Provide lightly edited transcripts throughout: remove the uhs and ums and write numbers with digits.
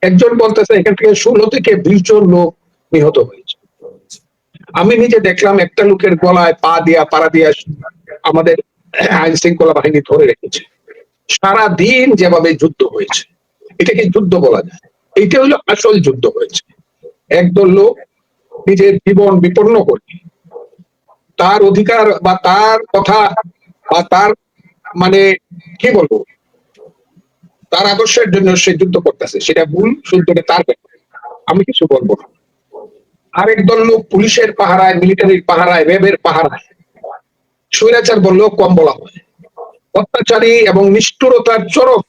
একজন বলতেছে এখান থেকে 16 থেকে 20 জন লোক নিহত হয়েছে। আমি নিজে দেখলাম একটা লোকের গলায় পা দিয়া পাড়া দিয়া আমাদের আইন শৃঙ্খলা বাহিনী ধরে রেখেছে। সারা দিন যেভাবে যুদ্ধ হয়েছে, এটাকে যুদ্ধ বলা যায়? এইটা হলো আসল যুদ্ধ হয়েছে। একদল লোক নিজের জীবন বিপন্ন করে তার অধিকার বা তার কথা বা তার মানে কি বলবো, তার আদর্শের জন্য সে যুদ্ধ করতেছে, সেটা ভুল শুদ্ধ তার ব্যাপার, আমি কিছু বলবো না। আরেক দল লোক পুলিশের পাহারায়, মিলিটারির পাহারায়, র্যাবের পাহারায়, স্বৈরাচার বললেও কম বলা হয়, অত্যাচারী এবং নিষ্ঠুরতার চরম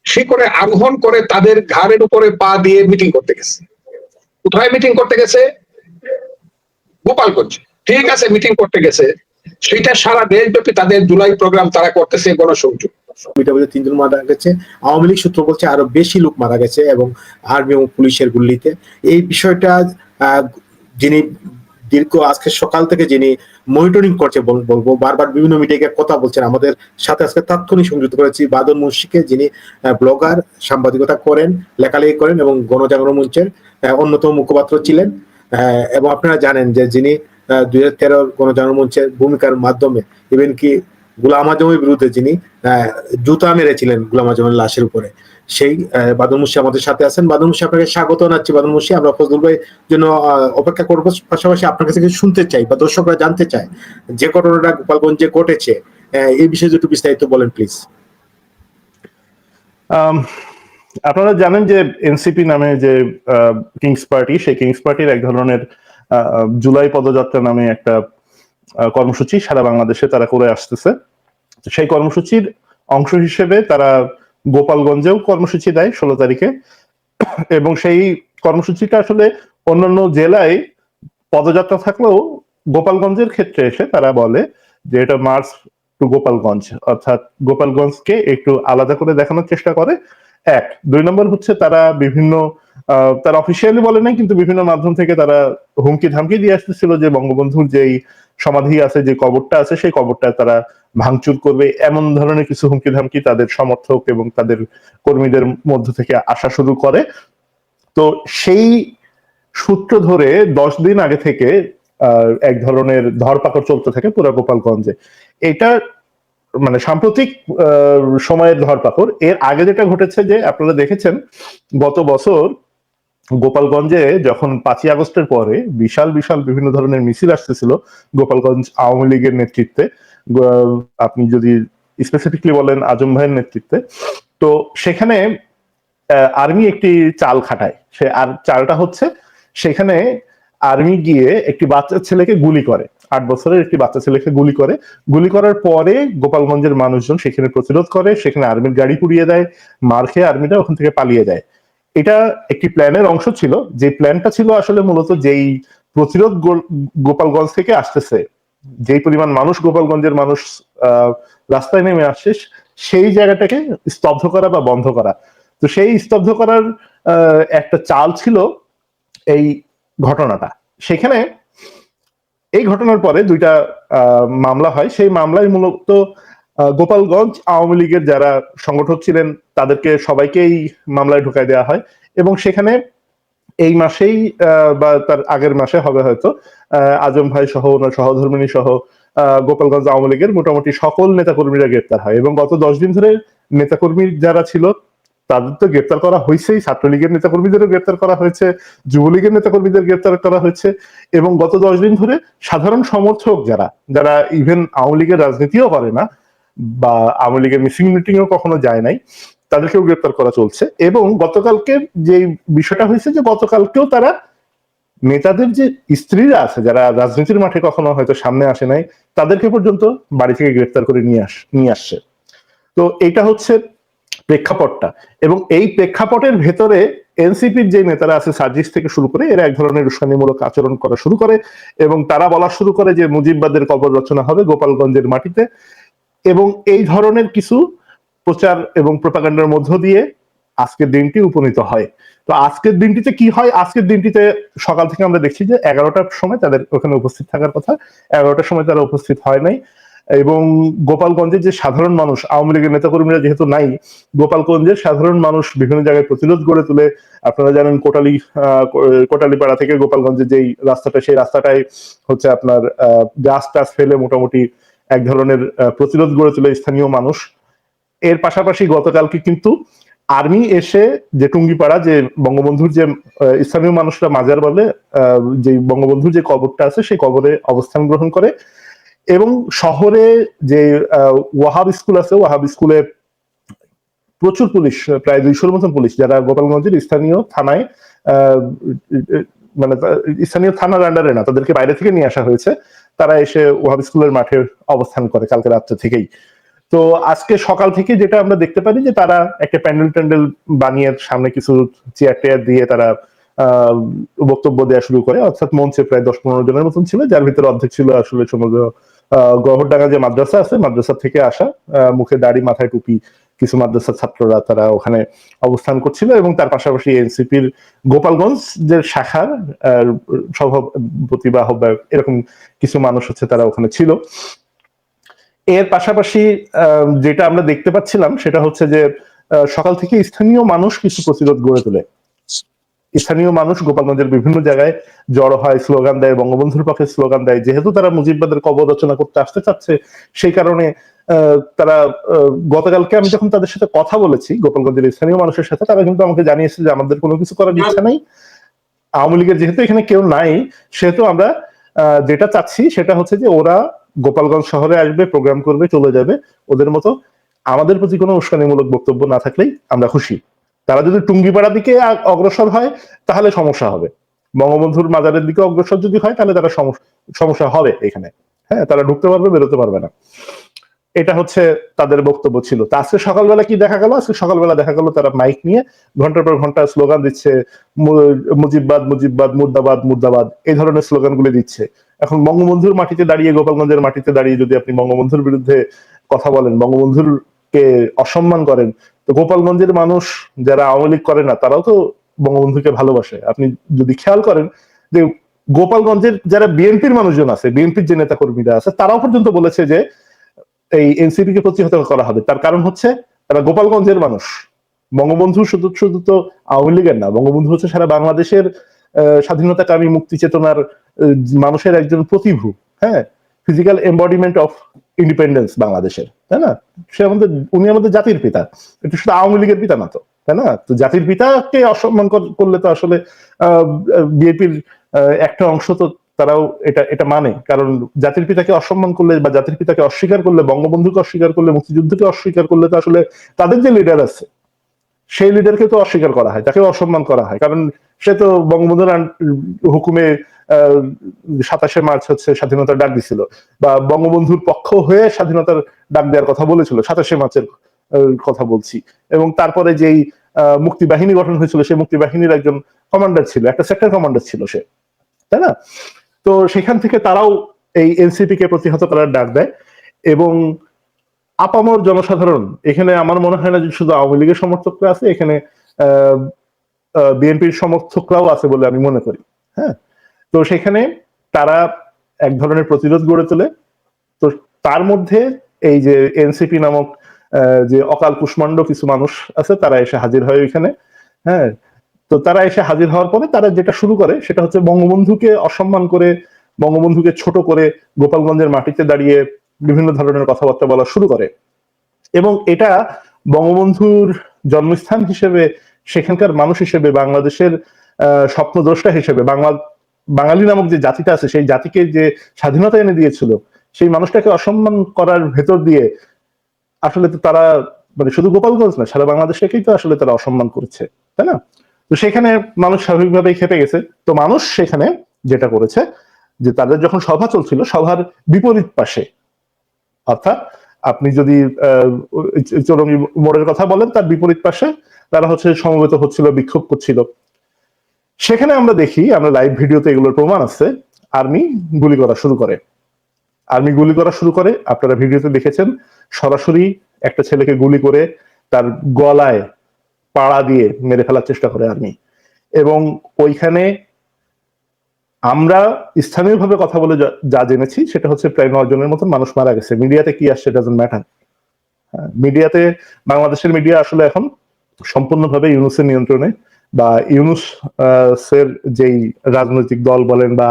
শিখরে আরোহণ করে তাদের ঘাড়ের উপরে পা দিয়ে মিটিং করতে গেছে। কোথায় মিটিং করতে গেছে? গোপালগঞ্জ। ঠিক আছে, মিটিং করতে গেছে, সেটা সারা দেশব্যাপী তাদের জুলাই প্রোগ্রাম তারা করতেছে গণসংযোগ। 3 জন মারা গেছে, আওয়ামী লীগ সূত্র বলছে আরো বেশি লোক মারা গেছে এবং আর্মি এবং পুলিশের গুলিতে। এই বিষয়টা যিনি দীর্ঘ আজকে সকাল থেকে যিনি মনিটরিং করছে বলবো, বারবার বিভিন্ন মিডিয়াকে কথা বলছেন, আমাদের সাথে আজকে তাৎক্ষণিক সংযুক্ত করেছি বাদল মুন্সিকে, যিনি ব্লগার, সাংবাদিকতা করেন, লেখালেখি করেন এবং গণজাগরণ মঞ্চের অন্যতম মুখপাত্র ছিলেন। এবং আপনারা জানেন যে যিনি 2013 গণজাগরণ মঞ্চের ভূমিকার মাধ্যমে ইভেন কি গোলাম আজমের বিরুদ্ধে যিনি জুতা মেরেছিলেন গোলাম আজমের লাশের উপরে, সেই বাদল মুন্সি আমাদের সাথে আছেন। বাদল মুন্সি, আপনাকে স্বাগত জানাচ্ছি। বাদল মুন্সি, আমরা ফজলুল ভাইয়ের জন্য অপেক্ষা করবো, পাশাপাশি আপনার কাছে কিছু শুনতে চাই বা দর্শকরা জানতে চায় যে ঘটনাটা গোপালগঞ্জে ঘটেছে, এই বিষয়ে একটু বিস্তারিত বলেন প্লিজ। আপনারা জানেন যে এনসিপি নামে যে কিংস পার্টি, সেই কিংস পার্টির এক ধরনের জুলাই পদযাত্রা নামে একটা কর্মসূচি সারা বাংলাদেশে তারা করে আসতেছে। সেই কর্মসূচির অংশ হিসেবে তারা গোপালগঞ্জেও কর্মসূচি দেয় 16 তারিখে, এবং সেই কর্মসূচিটা আসলে অন্যান্য জেলায় পদযাত্রা থাকলেও গোপালগঞ্জের ক্ষেত্রে এসে তারা বলে যে এটা মার্চ টু গোপালগঞ্জ, অর্থাৎ গোপালগঞ্জকে একটু আলাদা করে দেখানোর চেষ্টা করে। 1, 2 নম্বর হচ্ছে তারা বিভিন্ন তারা অফিসিয়ালি বলে নাই, কিন্তু বিভিন্ন মাধ্যম থেকে তারা হুমকি ধামকি দিয়ে আসতেছিল যে বঙ্গবন্ধুর যেই সমাধি আছে, যে কবরটা আছে, সেই কবরটা তারা ভাঙচুর করবে, এমন ধরনের কিছু হুমকি ধামকি তাদের সমর্থক এবং তাদের কর্মীদের মধ্য থেকে আসা শুরু করে। তো সেই সূত্র ধরে 10 দিন আগে থেকে এক ধরনের ধরপাকড় চলতে থাকে পুরো গোপালগঞ্জে। এটা মানে সাম্প্রতিক সময়ের ধরপাকড়। এর আগে যেটা ঘটেছে যে আপনারা দেখেছেন গত বছর গোপালগঞ্জে যখন 5ই আগস্টের পরে বিশাল বিশাল বিভিন্ন ধরনের মিছিল আসতেছিল গোপালগঞ্জ আওয়ামী লীগের নেতৃত্বে, আপনি যদি স্পেসিফিকলি বলেন আজম ভাইয়ের নেতৃত্বে, তো সেখানে আর্মি একটি চাল খাটায়। সে আর চালটা হচ্ছে সেখানে আর্মি গিয়ে একটি বাচ্চা ছেলেকে গুলি করে, 8 বছরের একটি বাচ্চা ছেলেকে গুলি করে। গুলি করার পরে গোপালগঞ্জের মানুষজন সেখানে প্রতিরোধ করে, সেখানে আর্মির গাড়ি পুড়িয়ে দেয়, মার খেয়ে আর্মিটা ওখান থেকে পালিয়ে যায়। এটা একটি প্ল্যানের অংশ ছিল, যে প্ল্যানটা ছিল আসলে মূলত যেই প্রতিরোধ গোপালগঞ্জ থেকে আসতেছে, যেই পরিমাণ মানুষ গোপালগঞ্জের মানুষ রাস্তায় নেমে আসছে, সেই জায়গাটাকে স্তব্ধ করা বা বন্ধ করা। তো সেই স্তব্ধ করার একটা চাল ছিল এই ঘটনাটা। সেখানে এই ঘটনার পরে 2টা মামলা হয়। সেই মামলায় মূলত গোপালগঞ্জ আওয়ামী লীগের যারা সংগঠক ছিলেন তাদেরকে সবাইকেই মামলায় ঢুকাই দেওয়া হয়, এবং সেখানে এই মাসেই বা তার আগের মাসে হবে হয়তো আজম ভাই সহ ওনার সহধর্মিনী সহ গোপালগঞ্জ আওয়ামী লীগের মোটামুটি সকল নেতাকর্মীরা গ্রেপ্তার হয়। এবং গত 10 দিন ধরে নেতাকর্মী যারা ছিল তাদের তো গ্রেপ্তার করা হয়েছেই, ছাত্রলীগের নেতাকর্মীদেরও গ্রেপ্তার করা হয়েছে, যুবলীগের নেতাকর্মীদের গ্রেপ্তার করা হয়েছে, এবং গত 10 দিন ধরে সাধারণ সমর্থক যারা যারা ইভেন আওয়ামী লীগের রাজনীতিও করে না বা আওয়ামী লীগের মিছিল মিটিংও কখনো যায় নাই, তাদেরকেও গ্রেপ্তার করা চলছে। এবং গতকালকে যে বিষয়টা হয়েছে যে গতকালকেও তারা নেতাদের যে স্ত্রীরা আছে যারা রাজনীতির মাঠে কখনো হয়তো সামনে আসে নাই, তাদেরকে পর্যন্ত বাড়ি থেকে গ্রেপ্তার করে নিয়ে আসছে। তো এটা হচ্ছে প্রেক্ষাপটটা, এবং এই প্রেক্ষাপটের ভেতরে এনসিপির যে নেতারা আছে সার্জিস থেকে শুরু করে এরা এক ধরনের উস্কানিমূলক আচরণ করা শুরু করে, এবং তারা বলা শুরু করে যে মুজিববাদের কবর রচনা হবে গোপালগঞ্জের মাটিতে। এবং এই ধরনের কিছু প্রচার এবং প্রোপাগান্ডার মধ্য দিয়ে আজকের দিনটি উপনীত হয়। তো আজকের দিনটিতে কি হয়? আজকের দিনটিতে সকাল থেকে আমরা দেখছি যে 11টার সময় তাদের ওখানে উপস্থিত থাকার কথা, 11টার সময় তারা উপস্থিত হয় নাই। এবং গোপালগঞ্জের যে সাধারণ মানুষ, আওয়ামী লীগের নেতাকর্মীরা যেহেতু নাই, গোপালগঞ্জের সাধারণ মানুষ বিভিন্ন জায়গায় প্রতিরোধ গড়ে তুলে, আপনারা জানেন কোটালীপাড়া থেকে গোপালগঞ্জের যেই রাস্তাটা, সেই রাস্তাটায় হচ্ছে আপনার গাছ টাছ ফেলে মোটামুটি এক ধরনের প্রতিরোধ গড়ে তুলে স্থানীয় মানুষ। এর পাশাপাশি গতকালকে কিন্তু আর্মি এসে যে টুঙ্গিপাড়া, যে বঙ্গবন্ধুর যে স্থানীয় মানুষরা মাজার বলে, যে বঙ্গবন্ধুর যে কবরটা আছে সেই কবরে অবস্থান গ্রহণ করে, এবং শহরে যে ওয়াহাব স্কুল আছে, ওয়াহাব স্কুলে প্রচুর পুলিশ, প্রায় 200-র মতন পুলিশ, যারা গোপালগঞ্জের স্থানীয় থানায় মানে স্থানীয় থানার আন্ডারে না, তাদেরকে বাইরে থেকে নিয়ে আসা হয়েছে, তারা এসে ওয়াহাব স্কুলের মাঠে অবস্থান করে কালকে রাত্রে থেকেই। তো আজকে সকাল থেকে যেটা আমরা দেখতে পারি যে তারা একটা প্যান্ডেল ট্যান্ডেল বানিয়ে সামনে কিছু চেয়ার টেয়ার দিয়ে তারা বক্তব্য দেওয়া শুরু করে, অর্থাৎ মঞ্চে প্রায় 10-15 জনের মতন ছিল, যার ভিতরে অর্ধেক ছিল আসলে সমগ্র গহরডাঙ্গা যে মাদ্রাসা আছে, মাদ্রাসা থেকে আসা, মুখে দাড়ি মাথায় টুপি কিছু মাদ্রাসার ছাত্ররা, তারা ওখানে অবস্থান করছিল। এবং তার পাশাপাশি এনসিপির গোপালগঞ্জ যে শাখার সভাপতি বা আহ্বায়ক, এরকম কিছু মানুষ হচ্ছে তারা ওখানে ছিল। এর পাশাপাশি যেটা আমরা দেখতে পাচ্ছিলাম সেটা হচ্ছে যে সকাল থেকে স্থানীয় মানুষ কিছু প্রতিরোধ গড়ে তোলে। স্থানীয় মানুষ গোপালগঞ্জের বিভিন্ন জায়গায় জড়ো হয়, স্লোগান দেয়, বঙ্গবন্ধুর পক্ষে স্লোগান দেয়। যেহেতু তারা মুজিববাদের কবর রচনা করতে আসতে চাচ্ছে, সেই কারণে তারা গতকালকে আমি যখন তাদের সাথে কথা বলেছি, গোপালগঞ্জের স্থানীয় মানুষের সাথে, তারা কিন্তু আমাকে জানিয়েছে যে আমাদের কোনো কিছু করার ইচ্ছা নাই, আওয়ামী লীগের যেহেতু এখানে কেউ নাই, সেহেতু আমরা যেটা চাচ্ছি সেটা হচ্ছে যে ওরা গোপালগঞ্জ শহরে আসবে, প্রোগ্রাম করবে, চলে যাবে ওদের মতো, আমাদের প্রতি কোনো উস্কানিমূলক বক্তব্য না থাকলেই আমরা খুশি। তারা যদি টুঙ্গিপাড়ার দিকে অগ্রসর হয় তাহলে সমস্যা হবে, বঙ্গবন্ধুর মাজারের দিকে অগ্রসর যদি হয় তাহলে তারা সমস্যা হবে এখানে। হ্যাঁ, তারা ঢুকতে পারবে, বেরোতে পারবে না। এটা হচ্ছে তাদের বক্তব্য ছিল। তা আজকে সকালবেলা কি দেখা গেল? আজকে সকালবেলা দেখা গেল তারা মাইক নিয়ে ঘন্টার পর ঘন্টা স্লোগান দিচ্ছে, মুজিববাদ মুজিববাদ, মুর্দাবাদ মুর্দাবাদ, এই ধরনের স্লোগানগুলি দিচ্ছে। এখন বঙ্গবন্ধুর মাটিতে দাঁড়িয়ে, গোপালগঞ্জের মাটিতে দাঁড়িয়ে যদি আপনি বঙ্গবন্ধুর বিরুদ্ধে কথা বলেন, বঙ্গবন্ধুর কে অসম্মান করেন, তো গোপালগঞ্জের মানুষ যারা আওয়ামী লীগ করে না তারাও তো বঙ্গবন্ধুকে ভালোবাসে। আপনি যদি খেয়াল করেন যে গোপালগঞ্জের যারা বিএনপির মানুষজন আছে, বিএনপির যে নেতা কর্মীরা আছে, তারাও পর্যন্ত বলেছে যে এই এনসিপি কে প্রতিহত করা হবে। তার কারণ হচ্ছে তারা গোপালগঞ্জের মানুষ। বঙ্গবন্ধু শুধু শুধু তো আওয়ামী লীগের না, বঙ্গবন্ধু হচ্ছে সারা বাংলাদেশের স্বাধীনতাকামী মুক্তি চেতনার মানুষের একজন প্রতিভূ। হ্যাঁ, ফিজিক্যাল এম্বডিমেন্ট অফ ইন্ডিপেন্ডেন্স বাংলাদেশের, তাই না? উনি আমাদের জাতির পিতা, এটা শুধু আওয়ামী লীগের পিতা না তো, তাই না? তো জাতির পিতাকে অসম্মান করলে তো আসলে বিএনপির একটা অংশ তো তারাও এটা মানে, কারণ জাতির পিতাকে অসম্মান করলে বা জাতির পিতাকে অস্বীকার করলে, বঙ্গবন্ধুকে অস্বীকার করলে, মুক্তিযুদ্ধকে অস্বীকার করলে তো আসলে তাদের যে লিডার আছে সেই লিডারকে তো অস্বীকার করা হয়, তাকে অসম্মান করা হয়, কারণ সে তো বঙ্গবন্ধুর হুকুমে 27শে মার্চ হচ্ছে স্বাধীনতার ডাক দিছিল, বা বঙ্গবন্ধুর পক্ষ হয়ে স্বাধীনতার ডাক দেওয়ার কথা বলেছিল, 27শে মার্চের কথা বলছি। এবং তারপরে যেই মুক্তি বাহিনী গঠন হয়েছিল, সেই মুক্তি বাহিনীর একজন কমান্ডার ছিল, একটা সেক্টর কমান্ডার ছিল সে, তাই না? তো সেখান থেকে তারাও এই এনসিপি কে প্রতিহত করার ডাক দেয়। এবং আপামর জনসাধারণ, এখানে আমার মনে হয় না যে শুধু আওয়ামী লীগের সমর্থকরা আছে, এখানে বিএনপির সমর্থকরাও আছে বলে আমি মনে করি। হ্যাঁ, তো সেখানে তারা এক ধরনের প্রতিরোধ গড়ে তোলে। তো তার মধ্যে এই যে এনসিপি নামক যে অকাল কুষ্মাণ্ড কিছু মানুষ আছে, তারা এসে হাজির হয় ওইখানে। হ্যাঁ, তো তারা এসে হাজির হওয়ার পরে তারা যেটা শুরু করে সেটা হচ্ছে বঙ্গবন্ধুকে অসম্মান করে, বঙ্গবন্ধুকে ছোট করে গোপালগঞ্জের মাটিতে দাঁড়িয়ে বিভিন্ন ধরনের কথাবার্তা বলা শুরু করে। এবং এটা বঙ্গবন্ধুর জন্মস্থান হিসেবে, সেখানকার মানুষ হিসেবে, বাংলাদেশের স্বপ্নদ্রষ্টা হিসেবে, বাঙালি নামক যে জাতিটা আছে, সেই জাতিকে যে স্বাধীনতা এনে দিয়েছিল, সেই মানুষটাকে অসম্মান করার ভেতর দিয়ে আসলে তো তারা মানে শুধু গোপালগঞ্জ না, সারা বাংলাদেশটাকেই তো আসলে তারা অসম্মান করেছে, তাই না? তো সেখানে মানুষ স্বাভাবিকভাবেই খেপে গেছে। তো মানুষ সেখানে যেটা করেছে যে তাদের যখন সভা চলছিল, সভার বিপরীত পাশে, অর্থাৎ আপনি যদি চৌরঙ্গী মোড়ের কথা বলেন, তার বিপরীত পাশে তারা হচ্ছে সমবেত হচ্ছিল, বিক্ষোভ করছিল। সেখানে আমরা দেখি, আমরা লাইভ ভিডিওতে এগুলোর প্রমাণ আছে, আর্মি গুলি করা শুরু করে। আর্মি গুলি করা শুরু করে, আপনারা ভিডিওতে দেখেছেন, সরাসরি একটা ছেলেকে গুলি করে তার গলায় পাড়া দিয়ে মেরে ফেলার চেষ্টা করে আর্মি। এবং ওইখানে আমরা স্থানীয়ভাবে কথা বলে যা জেনেছি সেটা হচ্ছে প্রায় 9 জনের মতন মানুষ মারা গেছে। মিডিয়াতে কি আসছে ডাজন্ট ম্যাটার। মিডিয়াতে বাংলাদেশের মিডিয়া আসলে এখন সম্পূর্ণভাবে ইউনুসের নিয়ন্ত্রণে, বা ইউনুস এর যেই রাজনৈতিক দল বলেন বা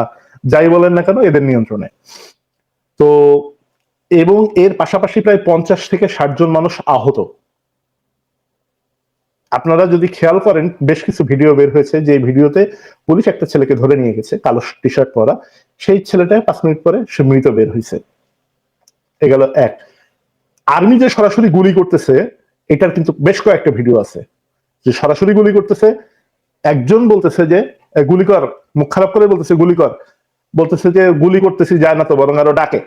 যাই বলেন না কেন এদের নিয়ন্ত্রণে। তো এবং এর পাশাপাশি প্রায় 50 থেকে 60 জন মানুষ আহত। আপনারা যদি খেয়াল করেন বেশ কিছু ভিডিও বের হয়েছে, যে ভিডিওতে পুলিশ একটা ছেলেকে ধরে নিয়ে গেছে কালো টি শার্ট পরা, সেই ছেলেটা 5 মিনিট পরে সে মৃত বের হয়েছে। এ গেল এক। আর্মি যে সরাসরি গুলি করতেছে এটার কিন্তু বেশ কয়েকটা ভিডিও আছে, যে সরাসরি গুলি করতেছে। একজন বলতেছে যে গুলি কর, মুখ খারাপ করে বলতেছে গুলি কর, বলতেছে যে গুলি করতেছি যায় না তো বরং আরো ডাকে।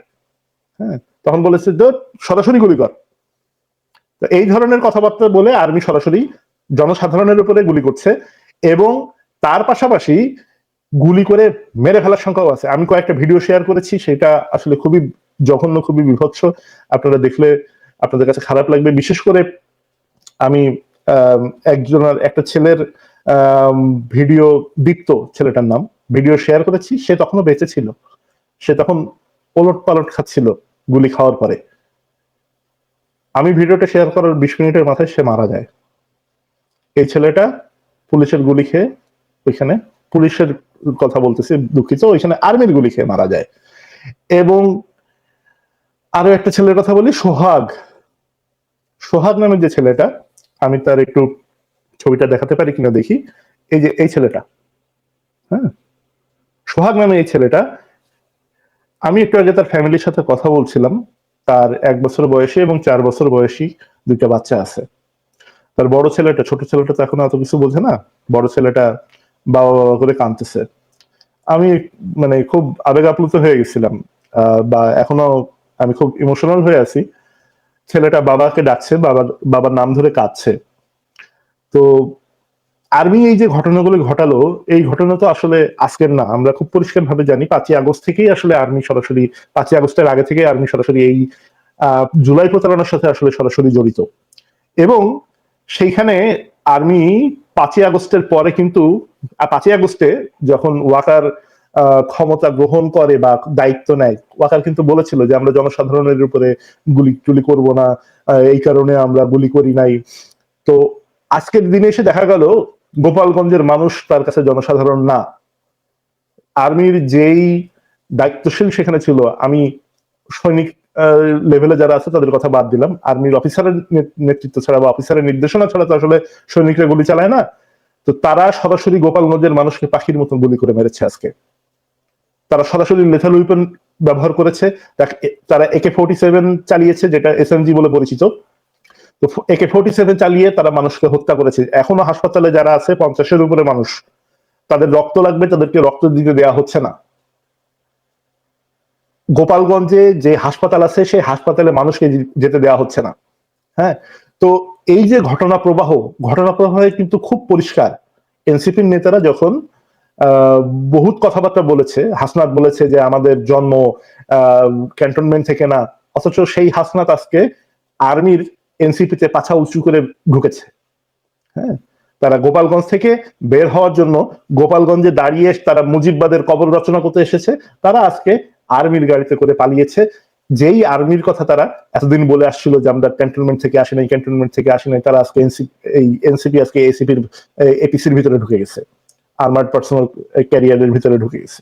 হ্যাঁ, তখন বলেছে সরাসরি গুলি কর। তো এই ধরনের কথাবার্তা বলে আর্মি সরাসরি জনসাধারণের উপরে গুলি করছে, এবং তার পাশাপাশি গুলি করে মেরে ফেলার সংখ্যাও আছে। আমি কয়েকটা ভিডিও শেয়ার করেছি, সেটা আসলে খুবই জঘন্য, খুবই বিভৎস। আপনারা দেখলে আপনাদের কাছে খারাপ লাগবে। বিশেষ করে আমি একটা ছেলের ভিডিও, দীপ্ত ছেলেটার নাম, ভিডিও শেয়ার করেছি। সে তখনও বেঁচে ছিল, সে তখন ওলট পালট খাচ্ছিল গুলি খাওয়ার পরে। আমি ভিডিওটা শেয়ার করার 20 মিনিটের মাথায় সে মারা যায়। এই ছেলেটা পুলিশের গুলি খেয়ে, ওইখানে পুলিশের কথা বলতেছি, দুঃখিত, ওইখানে আর্মির গুলি খেয়ে মারা যায়। এবং আরো একটা ছেলের কথা বলি, সোহাগ নামের যে ছেলেটা, আমি তার একটু ছবিটা দেখাতে পারি কিনা দেখি। এই যে এই ছেলেটা, হ্যাঁ, সোহাগ নামে এই ছেলেটা, আমি একটু আগে তার ফ্যামিলির সাথে কথা বলছিলাম। তার 1 বছর বয়সী এবং 4 বছর বয়সী 2টা বাচ্চা আছে। তার বড় ছেলেটা, ছোট ছেলেটা তো এখন এত কিছু বোঝে না, বড় ছেলেটা বাবা বাবা করে কাঁদতেছে। আমি মানে খুব আবেগ আপ্লুত হয়ে গেছিলাম, বা এখনো আমি খুব ইমোশনাল হয়ে আছি। ছেলেটা বাবাকে ডাকছে, বাবার নাম ধরে কাঁদছে। তো আর্মি এই যে ঘটনাগুলো ঘটালো, এই ঘটনা তো আসলে আজকের না, আমরা খুব পরিষ্কার ভাবে জানি 5ই আগস্ট থেকেই আসলে আর্মি সরাসরি, 5ই আগস্টের আগে থেকে আর্মি সরাসরি এই জুলাই প্রতারণার সাথে আসলে সরাসরি জড়িত। এবং সেইখানে আর্মি 5ই আগস্টের পরে কিন্তু 5ই আগস্টে যখন ওয়াকার ক্ষমতা গ্রহণ করে বা দায়িত্ব নেয়, ওয়াকার কিন্তু বলেছিল যে আমরা জনসাধারণের উপরে গুলি টুলি করবো না, এই কারণে আমরা গুলি করি নাই। তো আজকের দিনে এসে দেখা গেল গোপালগঞ্জের মানুষ তার কাছে জনসাধারণ না। আর্মির যেই দায়িত্বশীল সেখানে ছিল, আমি সৈনিক লেভেলে যারা আছে তাদের কথা বাদ দিলাম, আর্মির অফিসারের নেতৃত্ব ছাড়া বা অফিসারের নির্দেশনা ছাড়া তো আসলে সৈনিকরা গুলি চালায় না। তো তারা সরাসরি গোপালগঞ্জের মানুষকে পাখির মতন গুলি করে মেরেছে আজকে। তারা সরাসরি লেথাল উইপন ব্যবহার করেছে। তারা AK-47 চালিয়েছে, যেটা SMG বলে পরিচিত। তো AK-47 চালিয়ে তারা মানুষকে হত্যা করেছে। এখনো হাসপাতালে যারা আছে 50-এর উপরে মানুষ, তাদের রক্ত লাগবে, তাদেরকে রক্ত দিতে দেওয়া হচ্ছে না। গোপালগঞ্জে যে হাসপাতাল আছে সেই হাসপাতালে মানুষকে যেতে দেওয়া হচ্ছে না। হ্যাঁ, তো এই যে ঘটনা প্রবাহে কিন্তু খুব পরিষ্কার। এনসিপির নেতারা যখন বহুত কথাবার্তা বলেছে, হাসনাত বলেছে যে আমাদের জন্ম ক্যান্টনমেন্ট থেকে না, অথচ সেই হাসনাত আজকে আর্মির এনসিপিতে পাছা উঁচু করে ঢুকেছে। হ্যাঁ, তারা গোপালগঞ্জ থেকে বের হওয়ার জন্য গোপালগঞ্জে দাঁড়িয়ে তারা মুজিববাদের কবর রচনা করতে এসেছে। তারা আজকে আর্মির গাড়িতে করে পালিয়েছে। যেই আর্মির কথা তারা এতদিন বলে আসছিল যে আমরা ক্যান্টনমেন্ট থেকে আসি নাই, তারা আজকে এনসিপি আজকে এপিসির ভিতরে ঢুকে গেছে, আর্মার্ড পার্সোনাল ক্যারিয়ারের ভিতরে ঢুকে গেছে।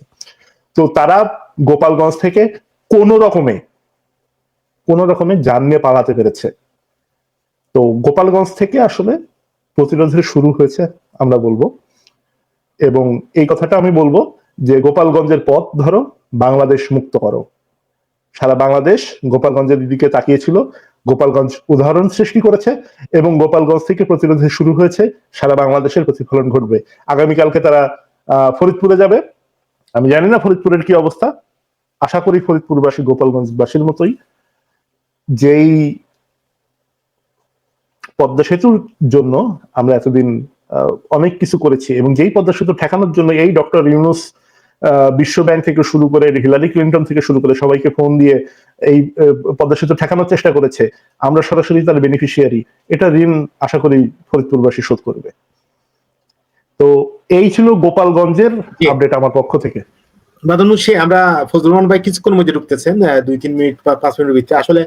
তো তারা গোপালগঞ্জ থেকে কোন রকমে যান নিয়ে পালাতে পেরেছে। তো গোপালগঞ্জ থেকে আসলে প্রতিরোধের শুরু হয়েছে আমরা বলবো। এবং এই কথাটা আমি বলবো যে গোপালগঞ্জের পথ ধরো, বাংলাদেশ মুক্ত করো। সারা বাংলাদেশ গোপালগঞ্জের দিকে তাকিয়েছিল, গোপালগঞ্জ উদাহরণ সৃষ্টি করেছে, এবং গোপালগঞ্জ থেকে প্রতিরোধের শুরু হয়েছে। সারা বাংলাদেশের প্রতিফলন ঘটবে। আগামীকালকে তারা ফরিদপুরে যাবে। আমি জানি না ফরিদপুরের কি অবস্থা, আশা করি ফরিদপুরবাসী গোপালগঞ্জবাসীর মতোই, যেই পদ্মা সেতুর জন্য আমরা এতদিন অনেক কিছু করেছি, এবং যেই পদ্মা সেতু ঠেকানোর জন্য এই ডক্টর ইউনুস বিশ্ব ব্যাংক থেকে শুরু করে হিলারি ক্লিন্টন থেকে শুরু করে সবাইকে ফোন দিয়ে এই পদ্মা সেতু ঠেকানোর চেষ্টা করেছে, আমরা সরাসরি তার বেনিফিশিয়ারি। এটা ঋণ আশা করি ফরিদপুরবাসী শোধ করবে। তো এই ছিল গোপালগঞ্জের আপডেট আমার পক্ষ থেকে। বাদন মুন্সি, আমরা ফজলুর রহমান ভাই কিছুক্ষণ মধ্যে ঢুকতেছেন, 2-3 মিনিট বা 5 মিনিটের ভিতরে। আসলে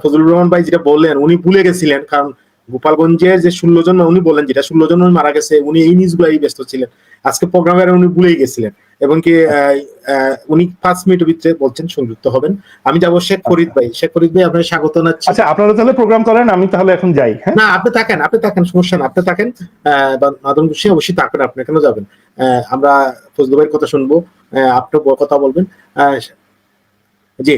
ফজলুর রহমান ভাই যেটা বললেন উনি ভুলে গেছিলেন, কারণ গোপালগঞ্জের যে 16 জন উনি বললেন যেটা 16 জন মারা গেছে, উনি এই নিউজগুলাই ব্যস্ত ছিলেন, আজকে প্রোগ্রামের উনি ভুলেই গেছিলেন। এবং কি উনি 5 মিনিটের ভিতরে বলছেন সংযুক্ত হবেন। আমি যাবো শেখ ফরিদ ভাই। শেখ ফরিদ ভাই, আপনাকে স্বাগত জানাচ্ছি। আচ্ছা, আপনারা তাহলে প্রোগ্রাম করেন, আমি তাহলে এখন যাই। হ্যাঁ, না, আপনি থাকেন, সমস্যা না, আপনি থাকেন। বাদন মুন্সি অবশ্যই থাকবেন, আপনি কেন যাবেন? আমরা ফজলু ভাইয়ের কথা শুনবো, আপনি কথা বলবেন। জি,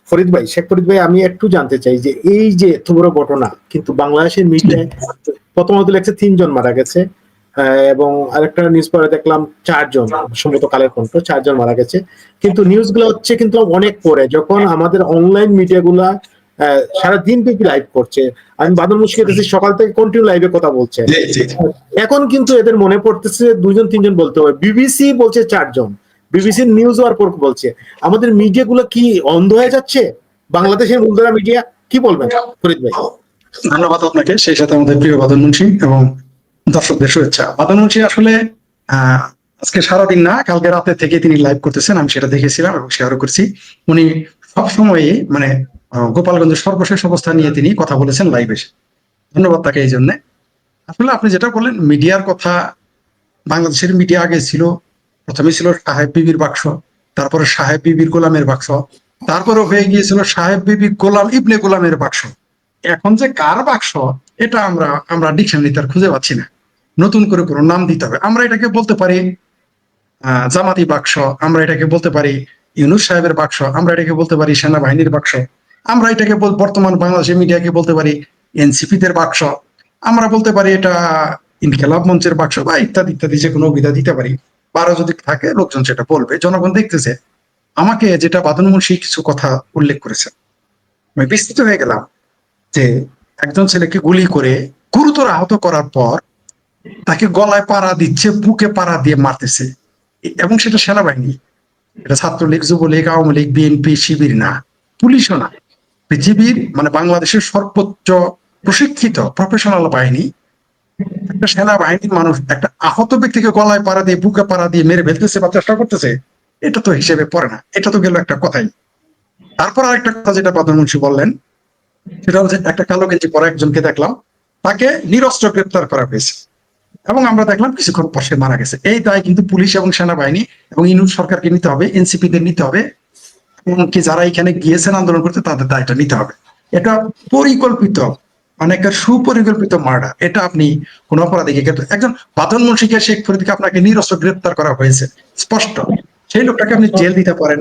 ফরিদ ভাই, শেখ ফরিদ ভাই, আমি একটু জানতে চাই যে এই যে এত বড় ঘটনা, কিন্তু বাংলাদেশের মিডিয়ায় প্রথমত লেখছে 3 জন মারা গেছে, এবং আরেকটা নিউজ পরে দেখলাম 4 জন, সম্ভবত কালের কণ্ঠ, 4 জন মারা গেছে। কিন্তু নিউজগুলো হচ্ছে কিন্তু অনেক পরে, যখন আমাদের অনলাইন মিডিয়াগুলা সারাদিন ব্যাপী লাইভ করছে। আমি বাদল মুশকিল সকাল থেকে কন্টিনিউ লাইভে কথা বলছে। এখন কিন্তু এদের মনে পড়তেছে 2 জন 3 জন বলতে হবে, বিবিসি বলছে 4 জন, বিবিসি নিউজ ওয়ার বলছে। আমাদের মিডিয়াগুলো কি অন্ধ হয়ে যাচ্ছে? বাংলাদেশের মূলধারা মিডিয়া, কি বলবেন ফরিদ ভাই? ধন্যবাদ আপনাকে, সেই সাথে আমাদের প্রিয় বাদন মুন্সি এবং দর্শকদের শুভেচ্ছা। বাদন মুন্সি আসলে আজকে সারাদিন না, কালকে রাতে থেকে তিনি লাইভ করতেছেন, আমি সেটা দেখেছিলাম এবং শেয়ারও করছি। উনি সবসময় মানে গোপালগঞ্জের সর্বশেষ অবস্থা নিয়ে তিনি কথা বলেছেন লাইভে। ধন্যবাদ তাকে এই জন্য। আসলে আপনি যেটা বললেন মিডিয়ার কথা, বাংলাদেশের মিডিয়া আগে ছিল, প্রথমে ছিল সাহেব বিবির বাক্স, তারপরে সাহেব বিবির গোলামের বাক্স, তারপরে হয়ে গিয়েছিল সাহেব বিবি গোলাম ইবনে গোলামের বাক্স। এখন যে কার বাক্স, এটা আমরা ডিকশনারিতে আর খুঁজে পাচ্ছি না, নতুন করে কোনো নাম দিতে হবে। আমরা এটাকে বলতে পারি জামাতি বাক্স, আমরা এটাকে বলতে পারি ইউনূস সাহেবের বাক্স, আমরা এটাকে বলতে পারি সেনাবাহিনীর বাক্স, আমরা এটাকে বর্তমান বাংলাদেশের মিডিয়াকে বলতে পারি এনসিপিদের বাক্স, আমরা বলতে পারি এটা ইনকিলাব মঞ্চের বাক্স, বা ইত্যাদি ইত্যাদি যে কোনো অভিধা দিতে পারি। বারো যদি থাকে লোকজন সেটা বলবে, জনগণ দেখতেছে। আমাকে যেটা বাদন মুন্সি কিছু কথা উল্লেখ করেছে, আমি বিস্তৃত হয়ে গেলাম যে একজন ছেলেকে গুলি করে গুরুতর আহত করার পর তাকে গলায় পাড়া দিচ্ছে, বুকে পাড়া দিয়ে মারতেছে, এবং সেটা সেনাবাহিনী, এটা ছাত্রলীগ, যুবলীগ, আওয়ামী লীগ, বিএনপি, শিবির না, পুলিশও না, পৃথিবীর মানে বাংলাদেশের সর্বোচ্চ প্রশিক্ষিত প্রফেশনাল বাহিনী, একটা সেনাবাহিনীর মানুষ একটা আহত ব্যক্তিকে গলায় পাড়া দিয়ে বুকে পাড়া দিয়ে মেরে ফেলতেছে বা চেষ্টা করতেছে, এটা তো হিসেবে পড়ে না। এটা তো গেল একটা কথাই। তারপর আরেকটা কথা যেটা প্রধানমন্ত্রী বললেন, সেটা হচ্ছে একটা কালো গেঞ্জি পরা একজনকে দেখলাম, তাকে নিরস্ত্র গ্রেপ্তার করা হয়েছে এবং আমরা দেখলাম কিছুক্ষণ পর সে মারা গেছে। এই দায় কিন্তু পুলিশ এবং সেনাবাহিনী এবং ইউনূস সরকারকে নিতে হবে, এনসিপিদের নিতে হবে, এমনকি যারা এখানে গিয়েছেন আন্দোলন করতে তাদের দায়টা নিতে হবে। এটা পরিকল্পিত, অনেকের সুপরিকল্পিত মার্ডার। এটা আপনি কোন অপরাধীকে, একজন বাদন মুন্সিকে, শেখ ফরিদকে আপনাকে নিরস্ত্র গ্রেপ্তার করা হয়েছে, স্পষ্ট। সেই লোকটাকে আপনি জেল দিতে পারেন,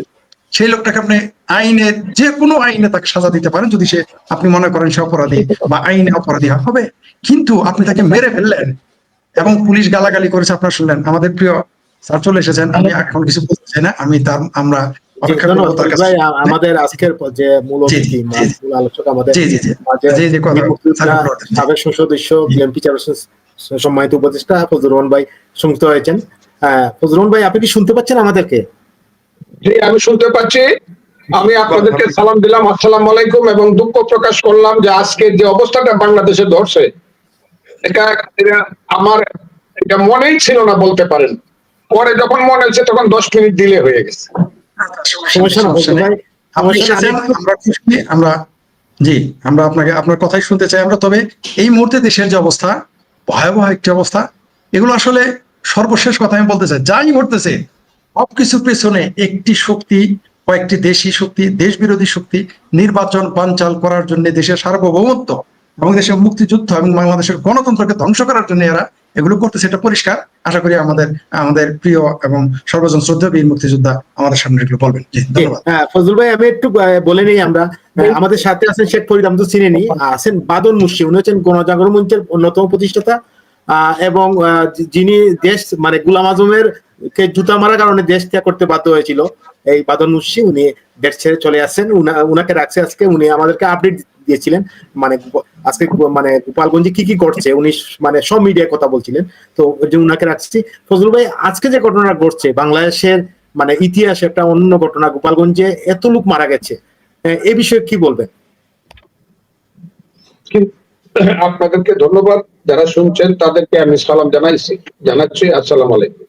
সেই লোকটাকে আপনি আইনে, যে কোনো আইনে তাকে সাজা দিতে পারেন যদি সে, আপনি মনে করেন সে অপরাধী বা আইনে অপরাধী হবে। কিন্তু আপনি তাকে মেরে ফেললেন এবং পুলিশ গালাগালি করেছে, আপনারা শুনলেন। আমাদের প্রিয় স্যার চলে এসেছেন, আমি এখন কিছু বলতে চাই না, আমরা অপেক্ষা করবো তার কাছে। আমাদের আজকের যে মূল অতিথি, মূল আলোচক, আমাদের সাবেক সদস্য, বিএনপি চেয়ারপারসন, সম্মানিত উপদেষ্টা ফজলুর রহমান ভাই সংযুক্ত হয়েছেন। ফজলুর রহমান ভাই, আপনি কি শুনতে পাচ্ছেন আমাদেরকে? জি, আমি শুনতে পাচ্ছি। আমি আপনাদেরকে সালাম দিলাম, আসসালামু আলাইকুম, এবং দুঃখ প্রকাশ করলাম যে আজকের যে অবস্থাটা বাংলাদেশে ধরছে, এটা আমার এটা মনেই ছিল না বলতে পারেন। পরে যখন মনে হয়েছে তখন 10 মিনিট দিলে হয়ে গেছে। আমরা আপনাকে, আপনার কথাই শুনতে চাই আমরা। তবে এই মুহূর্তে দেশের যে অবস্থা, ভয়াবহ একটি অবস্থা, এগুলো আসলে সর্বশেষ কথা আমি বলতে চাই, যাই ঘটতেছে সবকিছুর পেছনে একটি শক্তি, কয়েকটি দেশি শক্তি, দেশ বিরোধী শক্তি, নির্বাচন বানচাল করার জন্য, দেশের সার্বভৌমত্ব এবং দেশের মুক্তিযুদ্ধ এবং বাংলাদেশের গণতন্ত্রকে ধ্বংস করার জন্য এরা এগুলো করতেছে, এটা পরিষ্কার। আশা করি আমাদের প্রিয় এবং সর্বজন শ্রদ্ধেয় বীর মুক্তিযোদ্ধা আমাদের সামনে এগুলো বলবেন। ধন্যবাদ। ফজল ভাই, আমি একটু বলে নেই, আমরা আমাদের সাথে আছেন শেখ ফরিদ, আমি তো চিনি নি, আছেন বাদন মুন্সি, উনি হচ্ছেন গণজাগরণ মঞ্চের অন্যতম প্রতিষ্ঠাতা, এবং যিনি দেশ মানে গোলাম আজমের কে জুতা মারার কারণে দেশ ত্যাগ করতে বাধ্য হয়েছিল এই বাদন মুন্সি, উনি দেশ ছেড়ে চলে আসছেন। উনাকে রাখছে আজকে, উনি আমাদেরকে আপডেট দিয়েছিলেন, মানে আজকে মানে গোপালগঞ্জে কি কি ঘটছে, উনি মানে সব মিডিয়ায় কথা বলছিলেন, তো ওই জন্য উনাকে রাখছি। ফজল ভাই, আজকে যে ঘটনা ঘটছে বাংলাদেশের মানে ইতিহাসে একটা অন্য ঘটনা, গোপালগঞ্জে এত লোক মারা গেছে, এই বিষয়ে কি বলবেন? আপনাদেরকে ধন্যবাদ, যারা শুনছেন তাদেরকে আমি সালাম জানাচ্ছি। আসসালামু আলাইকুম।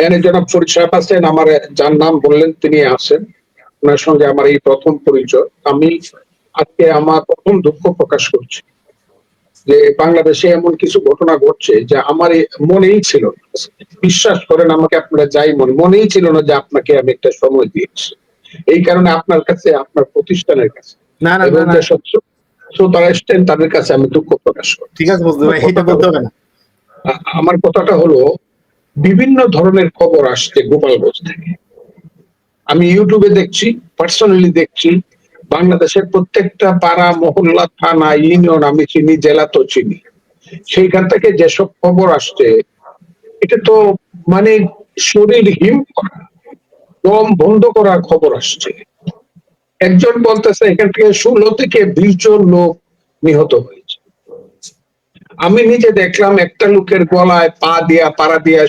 এখানে জনাব ফরিদ সাহেব আছেন, আমার যার নাম বললেন তিনি আছেন, ওনার সঙ্গে আমার এই প্রথম পরিচয়। আমি আজকে আমার প্রথম দুঃখ প্রকাশ করছি যে বাংলাদেশে এমন কিছু ঘটনা ঘটছে যে আমার মনেই ছিল না। বিশ্বাস করেন আমাকে, আপনারা যাই মনেই ছিল না যে আপনাকে আমি একটা সময় দিয়েছি। এই কারণে আপনার কাছে, আপনার প্রতিষ্ঠানের কাছে না না এবং না না, যে শ্রোতারা এসছেন তাদের কাছে আমি দুঃখ প্রকাশ করি। ঠিক আছে মজদুর ভাই, এটা বলতে হবে না। আমার কথাটা হলো, বিভিন্ন ধরনের খবর আসছে গোপালগঞ্জ থেকে। আমি ইউটিউবে দেখছি, পার্সোনালি দেখছি, বাংলাদেশের প্রত্যেকটা পাড়া মহল্লা থানা ইউনিয়ন আমি চিনি, জেলা তো চিনি। সেইখান থেকে যেসব খবর আসছে, এটা তো মানে শরীর হিম করা, দম বন্ধ করার খবর আসছে। একজন বলতেছে এখান থেকে 16 থেকে 20 জন লোক নিহত হয়েছে। আমি নিজে দেখলাম একটা লোকের গলায় পা দিয়া পাড়া দিয়া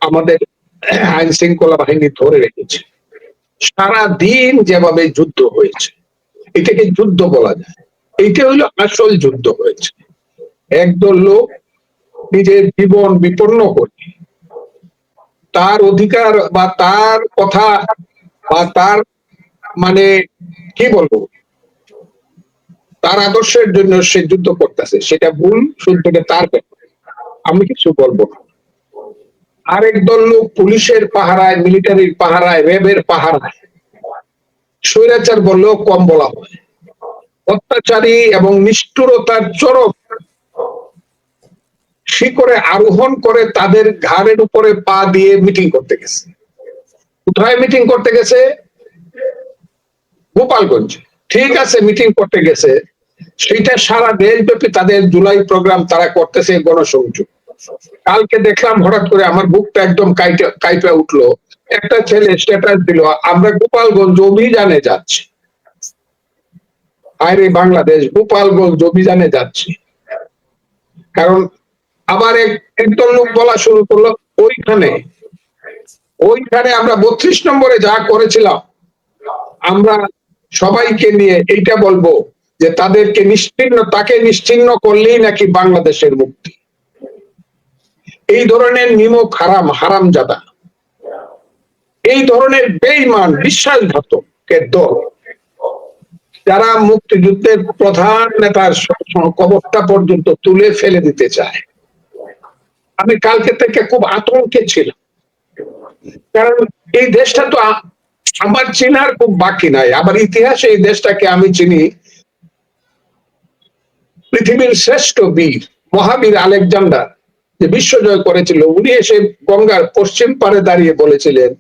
আমাদের আইন শৃঙ্খলা বাহিনী ধরে রেখেছে। সারা দিন যেভাবে যুদ্ধ হয়েছে, এটাকে যুদ্ধ বলা যায়। এইটা হইলো আসল যুদ্ধ হয়েছে। একদল লোক নিজের জীবন বিপন্ন করে তার অধিকার বা তার কথা বা তার মানে কি বলবো, তার আদর্শের জন্য সে যুদ্ধ করতেছে। সেটা ভুল শুদ্ধকে তার ব্যাপার, আমি কিছু বলবো না। আরেক দল লোক পুলিশের পাহারায়, মিলিটারির পাহারায়, র্যাবের পাহারায়, স্বৈরাচার বললেও কম বলা হয়, অত্যাচারী এবং নিষ্ঠুরতার চরম শিখরে আরোহণ করে তাদের ঘাড়ের উপরে পা দিয়ে মিটিং করতে গেছে। কোথায় মিটিং করতে গেছে? গোপালগঞ্জে। ঠিক আছে, মিটিং করতে গেছে, সেটা সারা দেশব্যাপী তাদের জুলাই প্রোগ্রাম তারা করতেছে, গণসংযোগ। কালকে দেখলাম হঠাৎ করে আমার বুকটা একদম কাইপে উঠলো, একটা ছেলে স্ট্যাটাস দিল, আমরা গোপালগঞ্জ অভিযানে যাচ্ছি। আরে বাংলাদেশ, গোপালগঞ্জ অভিযানে যাচ্ছি। কারণ আবার একদল লোক বলা শুরু করলো, ওইখানে আমরা 32 নম্বরে যা করেছিলাম, আমরা সবাইকে নিয়ে এইটা বলবো যে তাকে নিশ্চিহ্ন করলেই নাকি বাংলাদেশের মুক্তি। এই ধরনের নিমক হারামজাদা, এই ধরনের বেঈমান বিশ্বাসঘাতকের দল, যারা মুক্তিযুদ্ধের প্রধান নেতার কবরটা পর্যন্ত তুলে ফেলে দিতে চায়। আমি কালকে থেকে খুব আতঙ্কে ছিলাম, কারণ এই দেশটা তো আমার চেনার খুব বাকি নাই। আবার ইতিহাসে এই দেশটাকে আমি চিনি, পৃথিবীর শ্রেষ্ঠ বীর মহাবীর আলেকজান্ডার যে বিশ্বজয় করেছিল, উনি এসে গঙ্গার পশ্চিম পারে দাঁড়িয়ে বলেছিলেন,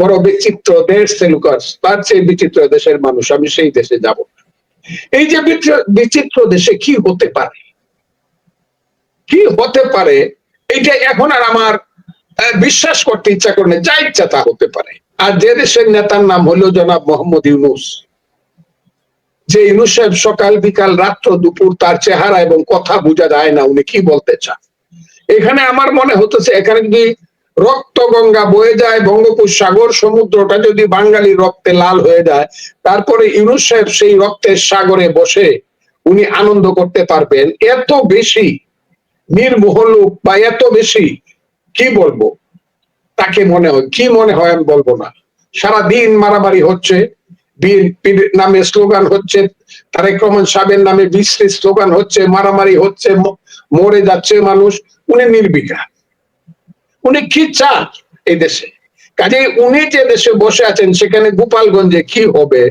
বড় বিচিত্র দেশ সেলুকাস, তার চেয়ে বিচিত্র দেশের মানুষ, আমি সেই দেশে যাব। এই যে বিচিত্র দেশে কি হতে পারে, কি হতে পারে, এইটা এখন আর আমার বিশ্বাস করতে ইচ্ছা করে না। যা ইচ্ছা তা হতে পারে। আর যে দেশের নেতার নাম হলো জনাব মোহাম্মদ ইউনূস, যে ইউনূস সাহেব সকাল বিকাল রাত্র দুপুর তার চেহারা এবং কথা বোঝা যায় না উনি কি বলতে চান। এখানে আমার মনে হতেছে, এখানে যদি রক্ত গঙ্গা বয়ে যায়, বঙ্গোপসাগর সমুদ্রটা যদি বাঙালি রক্তে লাল হয়ে যায়, তারপরে ইউনূস সাহেব সেই রক্তের সাগরে বসে উনি আনন্দ করতে পারবেন। এত বেশি নির্মোহ লোক বা এত বেশি কি বলবো তাকে মনে হয়, কি মনে হয় আমি বলবো না। সারাদিন মারামারি হচ্ছে, বিএনপির নামে স্লোগান হচ্ছে, তারেক রহমান সাহেবের নামে বিশ্রী স্লোগান হচ্ছে, মারামারি হচ্ছে, মরে যাচ্ছে মানুষ। উনি নির্বিকার, উনি কি চান এই দেশে? কাজে উনি যে দেশে বসে আছেন সেখানে গোপালগঞ্জে কি হবে,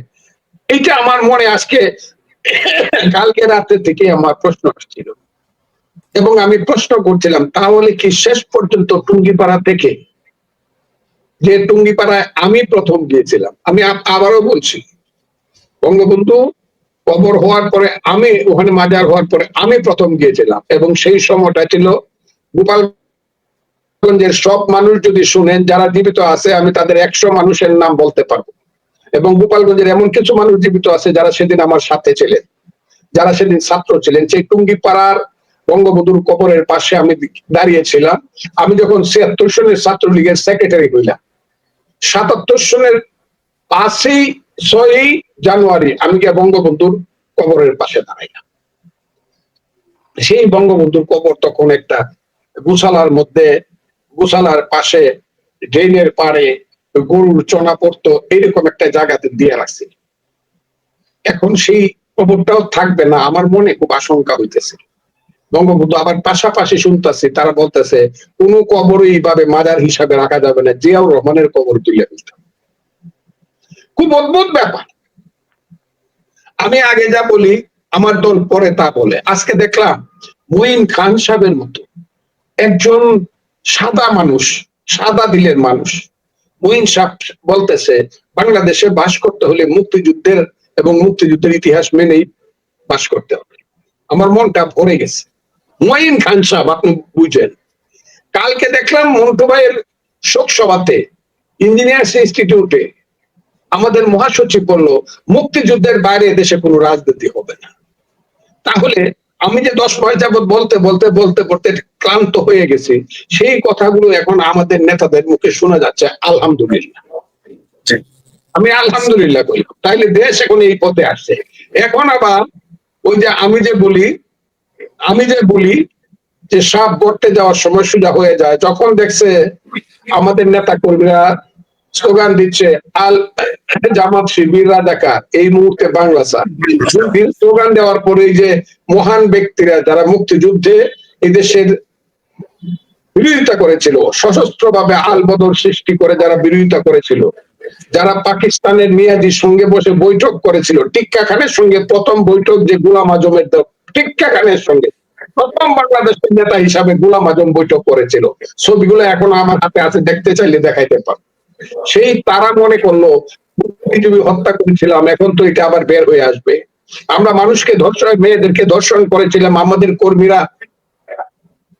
এটা আমার মনে আজকে কালকে রাতে থেকে আমার প্রশ্ন আসছিল এবং আমি প্রশ্ন করছিলাম, তাহলে কি শেষ পর্যন্ত টুঙ্গিপাড়া থেকে, যে টুঙ্গিপাড়ায় আমি প্রথম গিয়েছিলাম, আমি আবারও বলছি, বঙ্গবন্ধু কবর হওয়ার পরে, আমি ওখানে মাজার হওয়ার পরে আমি প্রথম গিয়েছিলাম, এবং সেই সময়টা ছিল গোপালগঞ্জের সব মানুষ যদি শুনেন যারা জীবিত আছে, আমি তাদের 100 মানুষের নাম বলতে পারবো। এবং গোপালগঞ্জের এমন কিছু মানুষ জীবিত আছে যারা সেদিন আমার সাথে ছিলেন, যারা সেদিন ছাত্র ছিলেন। সেই টুঙ্গিপাড়ার বঙ্গবন্ধুর কবরের পাশে আমি দাঁড়িয়েছিলাম। আমি যখন 76 সনের ছাত্রলীগের সেক্রেটারি হইলাম, 77 সনের 6ই জানুয়ারি আমি গিয়ে বঙ্গবন্ধুর কবরের পাশে দাঁড়াইলাম। সেই বঙ্গবন্ধুর কবর তখন একটা গোশালার পাশে ড্রেনের পাড়ে গরুর চনা পড়তো, এরকম একটা জায়গাতে দিয়ে রাখছে। এখন সেই কবরটাও থাকবে না, আমার মনে খুব আশঙ্কা হইতেছে। বঙ্গবন্ধু আবার পাশাপাশি শুনতেছি তারা বলতেছে কোন কবর এইভাবে মাজার হিসাবে রাখা যাবে না, জিয়াউর রহমানের কবর তুলে ফেলতে। খুব অদ্ভুত ব্যাপার। আমি আগে যা বলি আমার দল পরে তা বলে। আজকে দেখলাম মঈন খান সাহেবের মতো একজন সাদা মানুষ, সাদা দিলের মানুষ, মঈন সাহেব বলতেছে বাংলাদেশে বাস করতে হলে মুক্তিযুদ্ধের এবং মুক্তিযুদ্ধের ইতিহাস মেনেই বাস করতে হবে। আমার মনটা ভরে গেছে। মঈন খান সাহেব আপনি বুঝেন। কালকে দেখলাম মন্টু ভাইয়ের শোক সভাতে ইঞ্জিনিয়ার্স ইনস্টিটিউটে আমাদের মহাসচিব বলল মুক্তিযুদ্ধের বাইরে দেশে কোনো রাজনীতি হবে না। তাহলে আমি যে 10 মাস যাবত বলতে বলতে বলতে বলতে ক্লান্ত হয়ে গেছি, সেই কথাগুলো এখন আমাদের নেতাদের মুখে শোনা যাচ্ছে। আলহামদুলিল্লাহ, আমি আলহামদুলিল্লাহ বললাম। তাইলে দেশ এখন এই পথে আসছে। এখন আবার ওই যে আমি যে বলি যে সাপ গড়তে যাওয়ার সময় সোজা হয়ে যায়, যখন দেখছে আমাদের নেতা কর্মীরা স্লোগান দিচ্ছে আল জামাত শিবির রাজাকার, এই মুহূর্তে বাংলা স্যার স্লোগান দেওয়ার পরে যে মহান ব্যক্তিরা যারা মুক্তিযুদ্ধে এই দেশের বিরোধিতা করেছিল, সশস্ত্র ভাবে আল বদল সৃষ্টি করে যারা বিরোধিতা করেছিল, যারা পাকিস্তানের মিয়াজির সঙ্গে বসে বৈঠক করেছিল, টিক্কা খানের সঙ্গে প্রথম বৈঠক যে গোলাম আজমের টিক্কা খানের সঙ্গে প্রথম বাংলাদেশের নেতা হিসাবে গোলাম আজম বৈঠক করেছিল, ছবিগুলো এখন আমার হাতে আছে, দেখতে চাইলে দেখাইতে পারো। সেই তারা মনে করলো বুদ্ধিজীবী হত্যা করেছিলাম, এখন তো এটা আবার বের হয়ে আসবে। আমরা মানুষকে ধর্ষণ, মেয়েদেরকে ধর্ষণ করেছিলাম, আমাদের কর্মীরা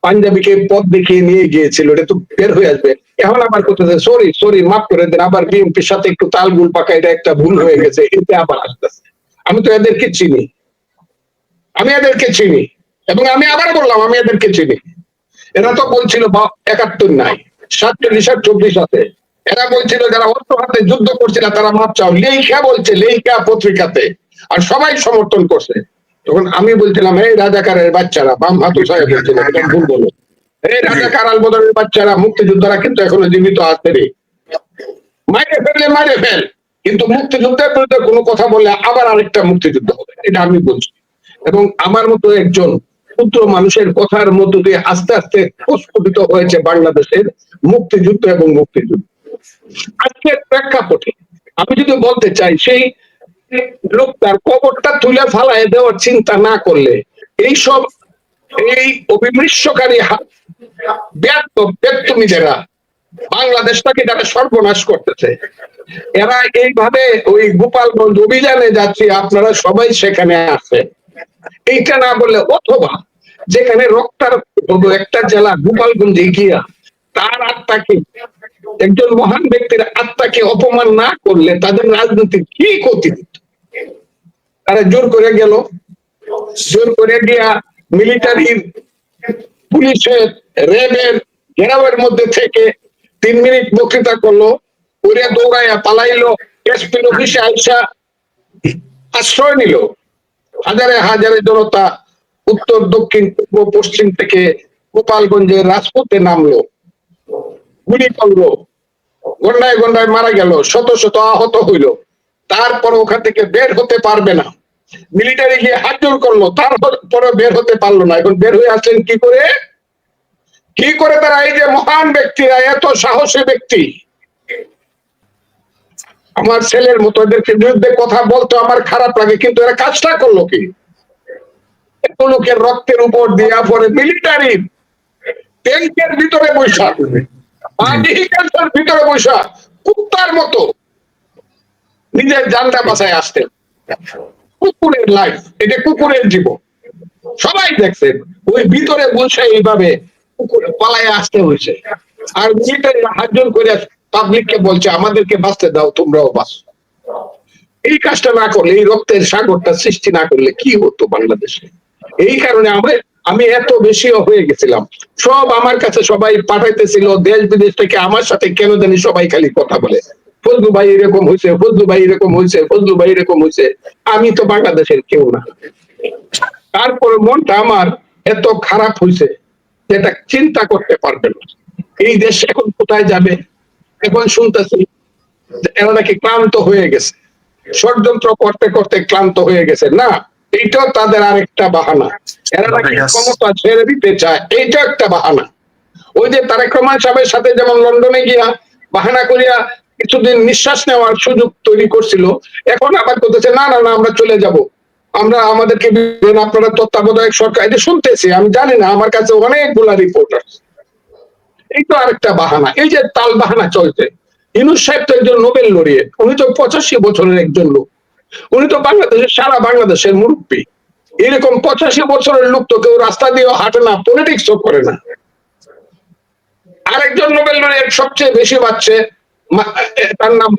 পাঞ্জাবিকে পথ দেখিয়ে নিয়ে গিয়েছিল, এটা তো বের হয়ে আসবে। এখন আবার করতেছে সরি মাফ করে দেন, আবার বিএনপির সাথে একটু তালগুল পাকা, এটা একটা ভুল হয়ে গেছে, এতে আবার আসতেছে। আমি তো এদেরকে চিনি, এবং আমি আবার বললাম আমি এদেরকে চিনি। এরা তো বলছিল 71 নাই, 47 আর 24 আছে। এরা বলছিল যারা অস্ত্র হাতে যুদ্ধ করছিল তারা মাপ চাও, লেখা বলছে, লেখা পত্রিকাতে, আর সবাই সমর্থন করছে। তখন আমি বলছিলাম এই রাজাকারের বাচ্চারা, বাম হাতু সাহেব বলছিল, এটা ভুল বলো, এই রাজাকার আল বদলের বাচ্চারা, মুক্তিযোদ্ধারা কিন্তু এখনো জীবিত আছে রে, মাইরে ফেল, কিন্তু মুক্তিযুদ্ধের বিরুদ্ধে কোনো কথা বললে আবার আরেকটা মুক্তিযুদ্ধ হবে, এটা আমি বলছি। এবং আমার মতো একজন ক্ষুদ্র মানুষের কথার মধ্য দিয়ে আস্তে আস্তে প্রস্ফুটিত হয়েছে বাংলাদেশের মুক্তিযুদ্ধ এবং মুক্তিযুদ্ধ। আজকের প্রেক্ষাপটে আমি যদি বলতে চাই, সেই লোকটার কবরটা তুলে ফালায় দেওয়ার চিন্তা না করলে এই অবিমৃষ্যকারী ব্যর্থমিদেরা বাংলাদেশটাকে যারা সর্বনাশ করতেছে, এরা এইভাবে ওই গোপালগঞ্জ অভিযানে যাচ্ছে, আপনারা সবাই সেখানে আছেন, এইটা না বললে, অথবা যেখানে রক্তারক্ত একটা জেলা গোপালগঞ্জে গিয়া তার আত্মাকে, একজন মহান ব্যক্তির আত্মাকে অপমান না করলে তাদের রাজনীতির কি ক্ষতি হতো? তারা জোর করে গেল, জোর করে গিয়া মিলিটারির, পুলিশের, র্যাবের ঘেরাওয়ের মধ্যে থেকে 3 মিনিট বক্তৃতা করলো, ওরে দৌড়াইয়া পালাইলো, এসপির অফিসে আইসা আশ্রয় নিল। হাজারে হাজারে জনতা উত্তর দক্ষিণ পূর্ব পশ্চিম থেকে গোপালগঞ্জের রাজপথে নামলো, গুলি করলো, গন্ডায় গন্ডায় মারা গেল, শত শত আহত হইল। তারপর ওখান থেকে বের হতে পারবে না, মিলিটারি গিয়ে হাত জোর করলো, তারপরে বের হতে পারলো না। এখন বের হয়ে আসলেন কি করে তারা, এই যে মহান ব্যক্তিরা, এত সাহসী ব্যক্তি, আমার ছেলের মতো এদেরকে বিরুদ্ধে কথা বলতে আমার খারাপ লাগে, কিন্তু এরা কাজটা করলো কি? এত লোকের রক্তের উপর দিয়া পরে মিলিটারি ট্যাঙ্কের ভিতরে বৈশা, ভিতরে বৈশা কুত্তার মতো নিজের জানটা বাঁচায় আসতেন। কুকুরের লাইফ, এটা কুকুরের জীবন, সবাই দেখছেন। ওই ভিতরে বসে এইভাবে কুকুর পালায় আসতে হয়েছে, আর মিলিটারি হাত জোর করে পাবলিককে বলছে আমাদেরকে বাঁচতে দাও, তোমরাও বাঁচো। এই কাজটা না করলে, এই রক্তের সাগরটা সৃষ্টি না করলে কি হতো বাংলাদেশে? এই কারণে আমি এত বেশি হয়ে গেছিলাম। সব আমার কাছে সবাই পাঠাইতেছিল দেশ বিদেশ থেকে, আমার সাথে কেন জানি সবাই খালি কথা বলে, ফজলু ভাই এরকম হয়েছে, ফজলু ভাই এরকম হয়েছে, ফজলু ভাই এরকম হয়েছে। আমি তো বাংলাদেশের কেউ না। তারপরে মনটা আমার এত খারাপ হয়েছে যেটা চিন্তা করতে পারবেন না। এই দেশ এখন কোথায় যাবে? এখন শুনতেছি যে এরা নাকি ক্লান্ত হয়ে গেছে, ষড়যন্ত্র করতে করতে ক্লান্ত হয়ে গেছে। না, এইটাও তাদের আরেকটা বাহানা। এরা নাকি ক্ষমতা ছেড়ে দিতে চায়, এইটা একটা বাহানা। ওই যে তারেক রহমান সাহেবের সাথে যেমন লন্ডনে গিয়া বাহানা করিয়া কিছুদিন নিঃশ্বাস নেওয়ার সুযোগ তৈরি করছিল, এখন আবার বলতেছে না না না আমরা চলে যাব, আমরা আমাদেরকে আপনারা তত্ত্বাবধায়ক সরকার। এটা শুনতেছি, আমি জানি না, আমার কাছে অনেকগুলা রিপোর্ট আছে। এই তো আরেকটা বাহানা, এই যে তাল বাহানা চলছে। ইউনূস সাহেব তো একজন নোবেল লরিয়েট, উনি তো 85 বছরের একজন লোক, উনি তো বাংলাদেশের সারা বাংলাদেশের মুরব্বী। এরকম 85 বছরের লোক তো কেউ রাস্তা দিয়েও হাঁটে না, পলিটিক্সও করে না। আরেকজন নোবেল লরিয়েট সবচেয়ে বেশি বাঁচছে, তার নাম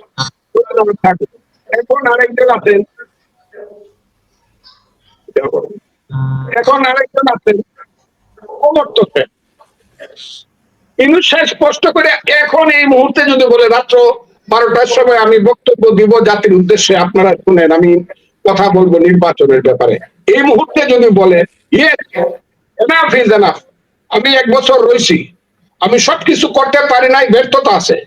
এখন আরেকজন আছেন, ইউনূস সাহেব স্পষ্ট করে এখন এই মুহূর্তে যদি বলে রাত্র 12টার সময় আমি বক্তব্য দিব জাতির উদ্দেশ্যে, আপনারা শুনেন আমি কথা বলবো নির্বাচনের ব্যাপারে, এই মুহূর্তে যদি বলে এনাফ ইজ এনাফ, আমি 1 বছর রয়েছি, আমি সবকিছু করতে পারি নাই, ব্যর্থতা আছে।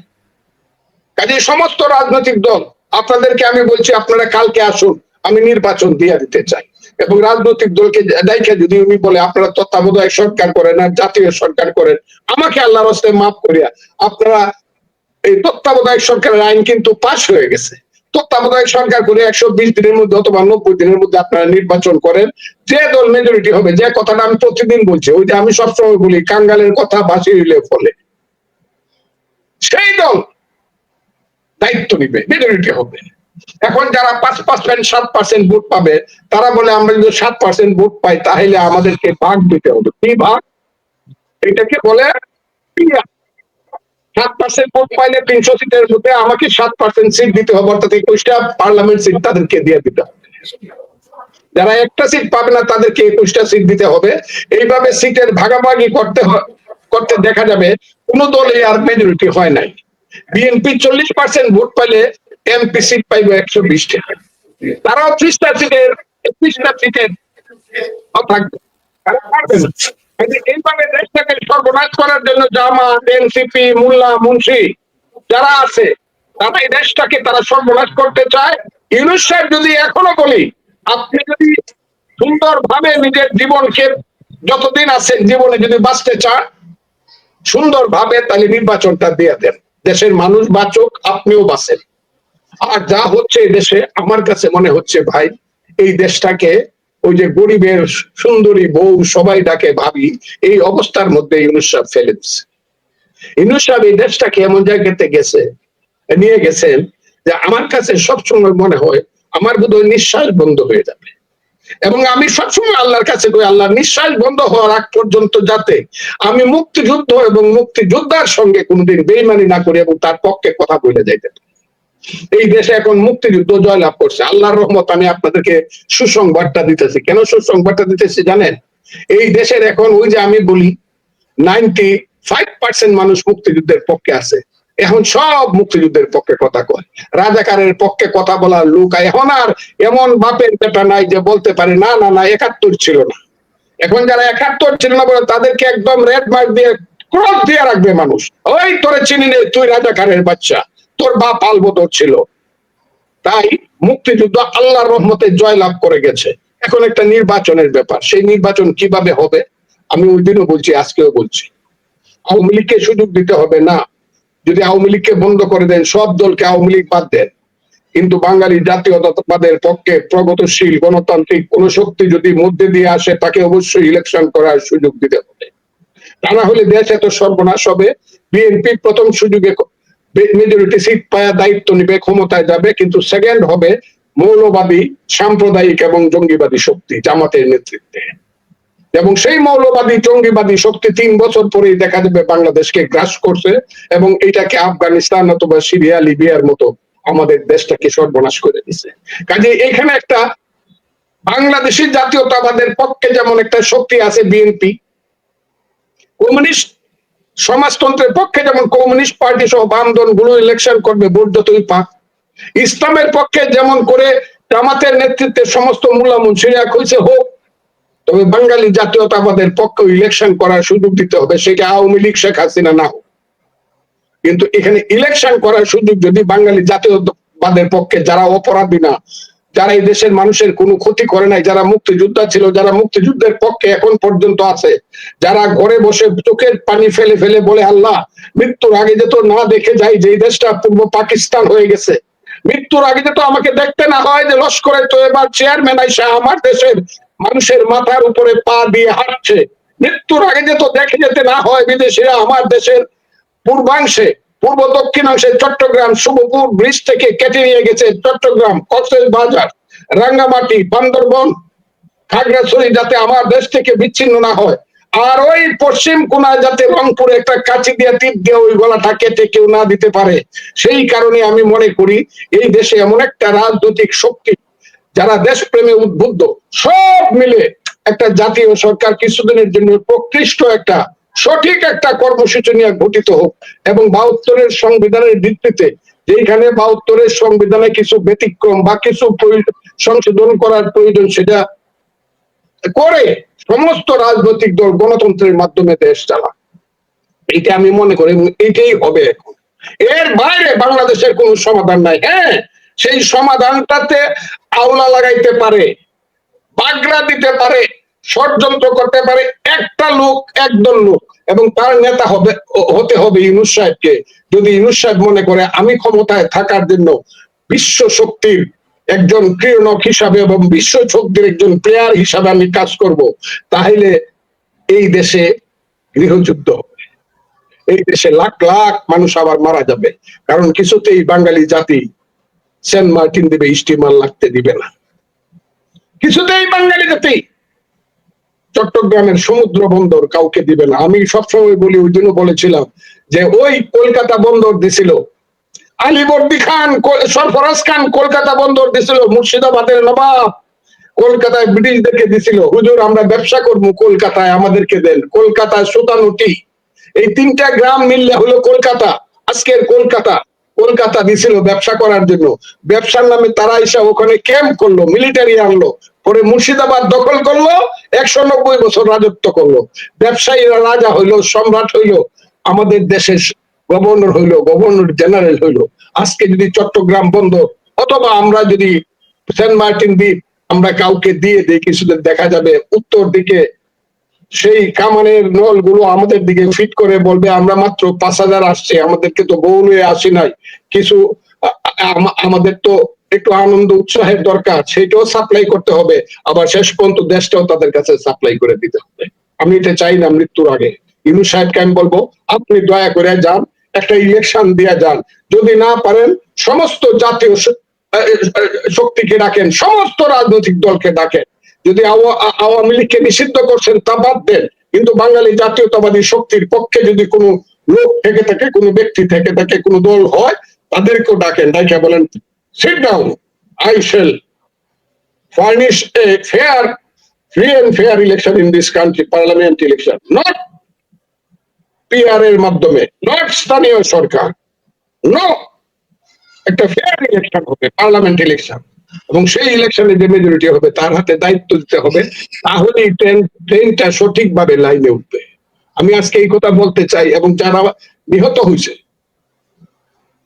কাজে সমস্ত রাজনৈতিক দল আপনাদেরকে আমি বলছি, আপনারা কালকে আসুন, আমি নির্বাচন দিয়ে দিতে চাই। এবং রাজনৈতিক দলকে দেখে যদি উনি বলে আপনারা তত্ত্বাবধায়ক সরকার করেন আর জাতীয় সরকার করেন, আমাকে আল্লাহর রাস্তায় মাফ করিয়া আপনারা এই তত্ত্বাবধায়ক সরকারের আইন কিন্তু পাশ হয়ে গেছে, তত্ত্বাবধায়ক সরকার করে 120 দিনের মধ্যে অথবা 90 দিনের মধ্যে আপনারা নির্বাচন করেন, যে দল মেজরিটি হবে, যে কথাটা আমি প্রতিদিন বলছি, ওই যে আমি সবসময় বলি কাঙ্গালের কথা বাসি হইলে ফলে, সেই দল দায়িত্ব নিবে, মেজরিটি হবে। এখন যারা 5%, 7% ভোট পাবে, তারা বলে আমরা যদি 7% ভোট পাই তাহলে আমাদেরকে ভাগ দিতে হবে। কি ভাগ? এটাকে বলে 7% ভোট পাইলে 300 সিটের মধ্যে আমাকে 7% সিট দিতে হবে, অর্থাৎ 21টা পার্লামেন্ট সিট তাদেরকে দিয়ে দিতে হবে। যারা একটা সিট পাবে না তাদেরকে 21টা সিট দিতে হবে। এইভাবে সিটের ভাগাভাগি করতে দেখা যাবে কোন দলে আর মেজরিটি হয় নাই। বিএনপি 40% ভোট পাইলে এমপি সিট পাইবে 120টা, তারাও 30টা সিটের 21টা সিটের থাকবে। এইভাবে দেশটাকে সর্বনাশ করার জন্য জামাত, এনসিপি, মোল্লা, মুন্সি যারা আছে, তারা এই দেশটাকে তারা সর্বনাশ করতে চায়। ইউনূস সাহেব যদি এখনো বলি, আপনি যদি সুন্দরভাবে নিজের জীবনকে যতদিন আছেন জীবনে যদি বাঁচতে চান সুন্দরভাবে, তাহলে নির্বাচনটা দিয়ে দেন, দেশের মানুষ বাঁচুক, আপনিও বাঁচেন। আর যা হচ্ছে এই দেশে, আমার কাছে মনে হচ্ছে ভাই, এই দেশটাকে ওই যে গরিবের সুন্দরী বউ সবাই ডাকে ভাবি, এই অবস্থার মধ্যে ইউনূস সাহেব ফেলে দিচ্ছে। ইউনূস সাহেব এই দেশটাকে এমন জায়গাতে নিয়ে গেছেন যে আমার কাছে সবসময় মনে হয় আমার বোধহয় নিঃশ্বাস বন্ধ হয়ে যাবে। এবং আমি সবসময় আল্লাহর কাছে কই, আল্লাহ নিঃশ্বাস বন্ধ হওয়ার আগ পর্যন্ত যাতে আমি মুক্তিযুদ্ধ এবং মুক্তিযোদ্ধার সঙ্গে কোনোদিন বেইমানি না করি এবং তার পক্ষে কথা বলে যাইতে পারি। এই দেশে এখন মুক্তিযুদ্ধ জয়লাভ করছে, আল্লাহর রহমত। আমি আপনাদেরকে সুসংবাদটা দিতেছি। কেন সুসংবাদটা দিতেছি জানেন? এই দেশের এখন ওই যে আমি বলি 95% মানুষ মুক্তিযুদ্ধের পক্ষে আছে, এখন সব মুক্তিযুদ্ধের পক্ষে কথা কয়। রাজাকারের পক্ষে কথা বলার লোক এখন আর এমন বাপের বেটা নাই যে বলতে পারে না না না 71 ছিল না। এখন যারা 71 ছিল না বলে তাদেরকে একদম রেড মার্ক দিয়ে ক্রস দিয়ে রাখবে মানুষ, ওই তোরে চিনি নে, তুই রাজাকারের বাচ্চা, তোর বাপ আলবদর ছিল। তাই মুক্তিযুদ্ধ আল্লাহর রহমতে জয়লাভ করে গেছে। এখন একটা নির্বাচনের ব্যাপার, সেই নির্বাচন কিভাবে হবে আমি ওই দিনও বলছি, আজকেও বলছি। আওয়ামী লীগকে সুযোগ দিতে হবে না। যদি আওয়ামী লীগকে বন্ধ করে দেন, সব দলকে আওয়ামী লীগ বাদ দেন, কিন্তু বাঙালি জাতীয়তাবাদের পক্ষে প্রগতিশীল গণতান্ত্রিক কোন শক্তি যদি মধ্যে দিয়ে আসে, তাকে অবশ্যই ইলেকশন করার সুযোগ দিতে হবে। তা না হলে দেশ এত সর্বনাশ হবে। বিএনপি প্রথম সুযোগে মেজরিটি সিট পায়া দায়িত্ব নিবে, ক্ষমতায় যাবে, কিন্তু সেকেন্ড হবে মৌলবাদী, সাম্প্রদায়িক এবং জঙ্গিবাদী শক্তি জামাতের নেতৃত্বে। এবং সেই মৌলবাদী জঙ্গিবাদী শক্তি 3 বছর পরেই দেখা যাবে বাংলাদেশকে গ্রাস করছে এবং এটাকে আফগানিস্তান অথবা সিরিয়া, লিবিয়ার মতো আমাদের দেশটাকে সর্বনাশ করে দিছে। কাজে এখানে একটা বাংলাদেশের জাতীয়তাবাদের পক্ষে যেমন একটা শক্তি আছে বিএনপি, কমিউনিস্ট সমাজতন্ত্রের পক্ষে যেমন কমিউনিস্ট পার্টি সহ বাম দলগুলো ইলেকশন করবে, ভোট যতই পাক। ইসলামের পক্ষে যেমন করে জামাতের নেতৃত্বে সমস্ত মুল্লা মুন্সিরা কইছে হোক, তবে বাঙালি জাতীয়তাবাদের পক্ষে ইলেকশন করার সুযোগ দিতে হবে, সেটা আওয়ামী লীগ, শেখ হাসিনা না হোক। কিন্তু এখানে ইলেকশন করার সুযোগ যদি বাঙালি জাতীয়তাবাদের পক্ষে, যারা অপরাধী না, যারা এই দেশের মানুষের কোনো ক্ষতি করে নাই, যারা মুক্তিযোদ্ধা ছিল, যারা মুক্তিযুদ্ধের পক্ষে এখন পর্যন্ত আছে, যারা ঘরে বসে চোখের পানি ফেলে ফেলে বলে আল্লাহ মৃত্যুর আগে যে তো না দেখে যাই যে এই দেশটা পূর্ব পাকিস্তান হয়ে গেছে, মৃত্যুর আগে যে তো আমাকে দেখতে না হয় যে লস্করে তো এবার চেয়ারম্যান আইসা আমার দেশের মানুষের মাথার উপরে পা দিয়ে হাঁটছে, মৃত্যুর আগে যে তো দেখে যেতে না হয় বিদেশিরা আমার দেশের পূর্বাংশে, পূর্ব দক্ষিণাংশে চট্টগ্রাম শুভপুর ব্রিজ থেকে কেটে নিয়ে গেছে চট্টগ্রাম, কক্সবাজার, রাঙ্গামাটি, বান্দরবন, খাগড়াছড়ি যাতে আমার দেশ থেকে বিচ্ছিন্ন না হয়, আর ওই পশ্চিম কোনায় যাতে রংপুরে একটা কাঁচি দিয়ে তীর দিয়ে ওই গলাটা কেটে কেউ না দিতে পারে। সেই কারণে আমি মনে করি এই দেশে এমন একটা রাজনৈতিক শক্তি যারা দেশপ্রেমে উদ্বুদ্ধ, সব মিলে একটা জাতীয় সরকার কিছুদিনের জন্য প্রকৃষ্ট একটা সঠিক একটা কর্মসূচি নিয়ে গঠিত হোক, এবং ৭২-এর সংবিধানের ভিত্তিতে, যেখানে ৭২-এর সংবিধানে কিছু ব্যতিক্রম বা কিছু সংশোধন করার প্রয়োজন সেটা করে সমস্ত রাজনৈতিক দল গণতন্ত্রের মাধ্যমে দেশ চালা, এটা আমি মনে করি এটাই হবে এখন। এর বাইরে বাংলাদেশের কোনো সমাধান নাই। হ্যাঁ, সেই সমাধানটাতে আওলা লাগাইতে পারে, বাগড়া দিতে পারে, ষড়যন্ত্র করতে পারে একটা লোক, একদল লোক, এবং তার নেতা হতে হবে ইউনূস সাহেবকে। যদি ইউনূস সাহেব মনে করে আমি ক্ষমতায় থাকার জন্য বিশ্ব শক্তির একজন ক্রীড়নক হিসাবে এবং বিশ্ব শক্তির একজন প্লেয়ার হিসাবে আমি কাজ করব, তাহলে এই দেশে গৃহযুদ্ধ হবে, এই দেশে লাখ লাখ মানুষ আবার মারা যাবে, কারণ কিছুতেই বাঙালি জাতি সেন্ট মার্টিন দেবে স্টিমার লাগতে দিবে না, কিছুতেই বাঙালি জাতি চট্টগ্রামের সমুদ্র বন্দর কাউকে দিবে না। আমি সবসময় বলি, ওই দিনও বলেছিলাম যে ওই কলকাতা বন্দর দিছিল আলীবর্দী খান, সরফরাজ খান কলকাতা বন্দর দিছিল, মুর্শিদাবাদের নবাব কলকাতায় ব্রিটিশদেরকে দিছিল, হুজুর আমরা ব্যবসা করবো কলকাতায়, আমাদেরকে দেন। কলকাতায় সুতানুটি, এই ৩টা গ্রাম মিললে হলো কলকাতা, আজকের কলকাতা। কলকাতা দিছিল ব্যবসা করার জন্য, ব্যবসার নামে তারা এসে ওখানে ক্যাম্প করলো, মিলিটারি আনলো, পরে মুর্শিদাবাদ দখল করলো, ১৯০ বছর রাজত্ব করলো, ব্যবসায়ীরা রাজা হইলো, সম্রাট হইলো, আমাদের দেশের গভর্নর হইলো, গভর্নর জেনারেল হইলো। আজকে যদি চট্টগ্রাম বন্দর অথবা আমরা যদি সেন্ট মার্টিন দ্বীপ আমরা কাউকে দিয়ে দিই, কিছুদিন দেখা যাবে উত্তর দিকে সেই কামানের নলগুলো আমাদের দিকে ফিট করে বলবে আমরা মাত্র ৫,০০০ আসছে, আমাদেরকে তো বহুলে আসি নাই, কিছু আমাদের তো একটু আনন্দ উৎসাহের দরকার, সেটাও সাপ্লাই করতে হবে, আবার শেষ পর্যন্ত দেশটাও তাদের কাছে সাপ্লাই করে দিতে হবে। আমি এটা চাই না মৃত্যুর আগে। ইউনূস সাহেবকে আমি বলবো আপনি দয়া করে যান, একটা ইলেকশন দিয়ে যান, যদি না পারেন সমস্ত জাতীয় শক্তিকে ডাকেন, সমস্ত রাজনৈতিক দলকে ডাকেন, যদি আওয়ামী লীগকে নিষিদ্ধ করছেন তা বাদ দেন, কিন্তু বাঙালি জাতীয়তাবাদী শক্তির পক্ষে যদি কোনো লোক থেকে থাকে, কোনো ব্যক্তি থেকে থাকে, কোনো দল হয়, তাদেরকেও ডাকেন, ডাকে বলেন sit down, I shall furnish a fair, free and fair election in this country, parliament election, not PR এর মাধ্যমে, not স্থানীয় সরকার, no, একটা ফেয়ার ইলেকশন হবে, পার্লামেন্ট ইলেকশন, এবং সেই ইলেকশনে যে মেজরিটি হবে তার হাতে দায়িত্ব দিতে হবে, তাহলেই ট্রেনটা সঠিকভাবে লাইনে উঠবে। আমি আজকে এই কথা বলতে চাই, এবং যারা নিহত হয়েছে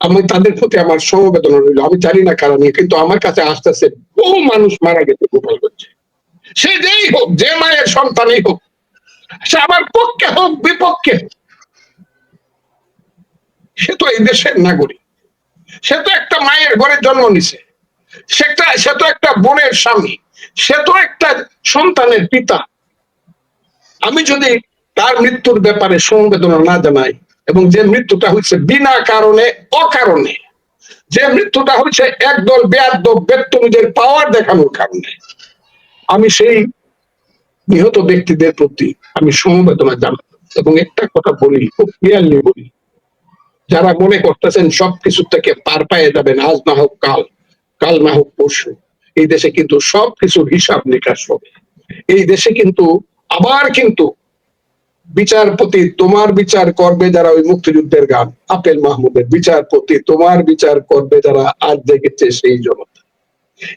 আমি তাদের প্রতি আমার সমবেদনা রইল। আমি জানি না কারণ, কিন্তু আমার কাছে আসতেছে বহু মানুষ মারা গেছে গোপালগঞ্জে, সে যেই হোক, যে মায়ের সন্তানই হোক, সে আমার পক্ষে হোক বিপক্ষে হোক, সে তো এই দেশের নাগরিক, সে তো একটা মায়ের ঘরে জন্ম নিছে, সে তো একটা বোনের স্বামী, সে তো একটা সন্তানের পিতা। আমি যদি তার মৃত্যুর ব্যাপারে সমবেদনা না জানাই, এবং যে মৃত্যুটা হচ্ছে বিনা কারণে অকারণে, যে মৃত্যুটা হচ্ছে একদল বেয়াদব ব্যক্তিদের পাওয়ার দেখানোর কারণে, আমি সেই নিহত ব্যক্তিদের প্রতি আমি সমবেদনা জানাবো। এবং একটা কথা বলি, খুব ক্লিয়ারলি বলি, যারা মনে করতেছেন সবকিছু থেকে পার পেয়ে যাবেন, আজ না হোক কাল, কাল না হোক পরশু, এই দেশে কিন্তু সবকিছুর হিসাব নিকাশ হবে। এই দেশে কিন্তু আবার কিন্তু বিচারপতি তোমার বিচার করবে যারা, ওই মুক্তিযুদ্ধের গান আপেল মাহমুদের, বিচারপতি তোমার বিচার করবে যারা আজ জেগেছে সেই জনতা।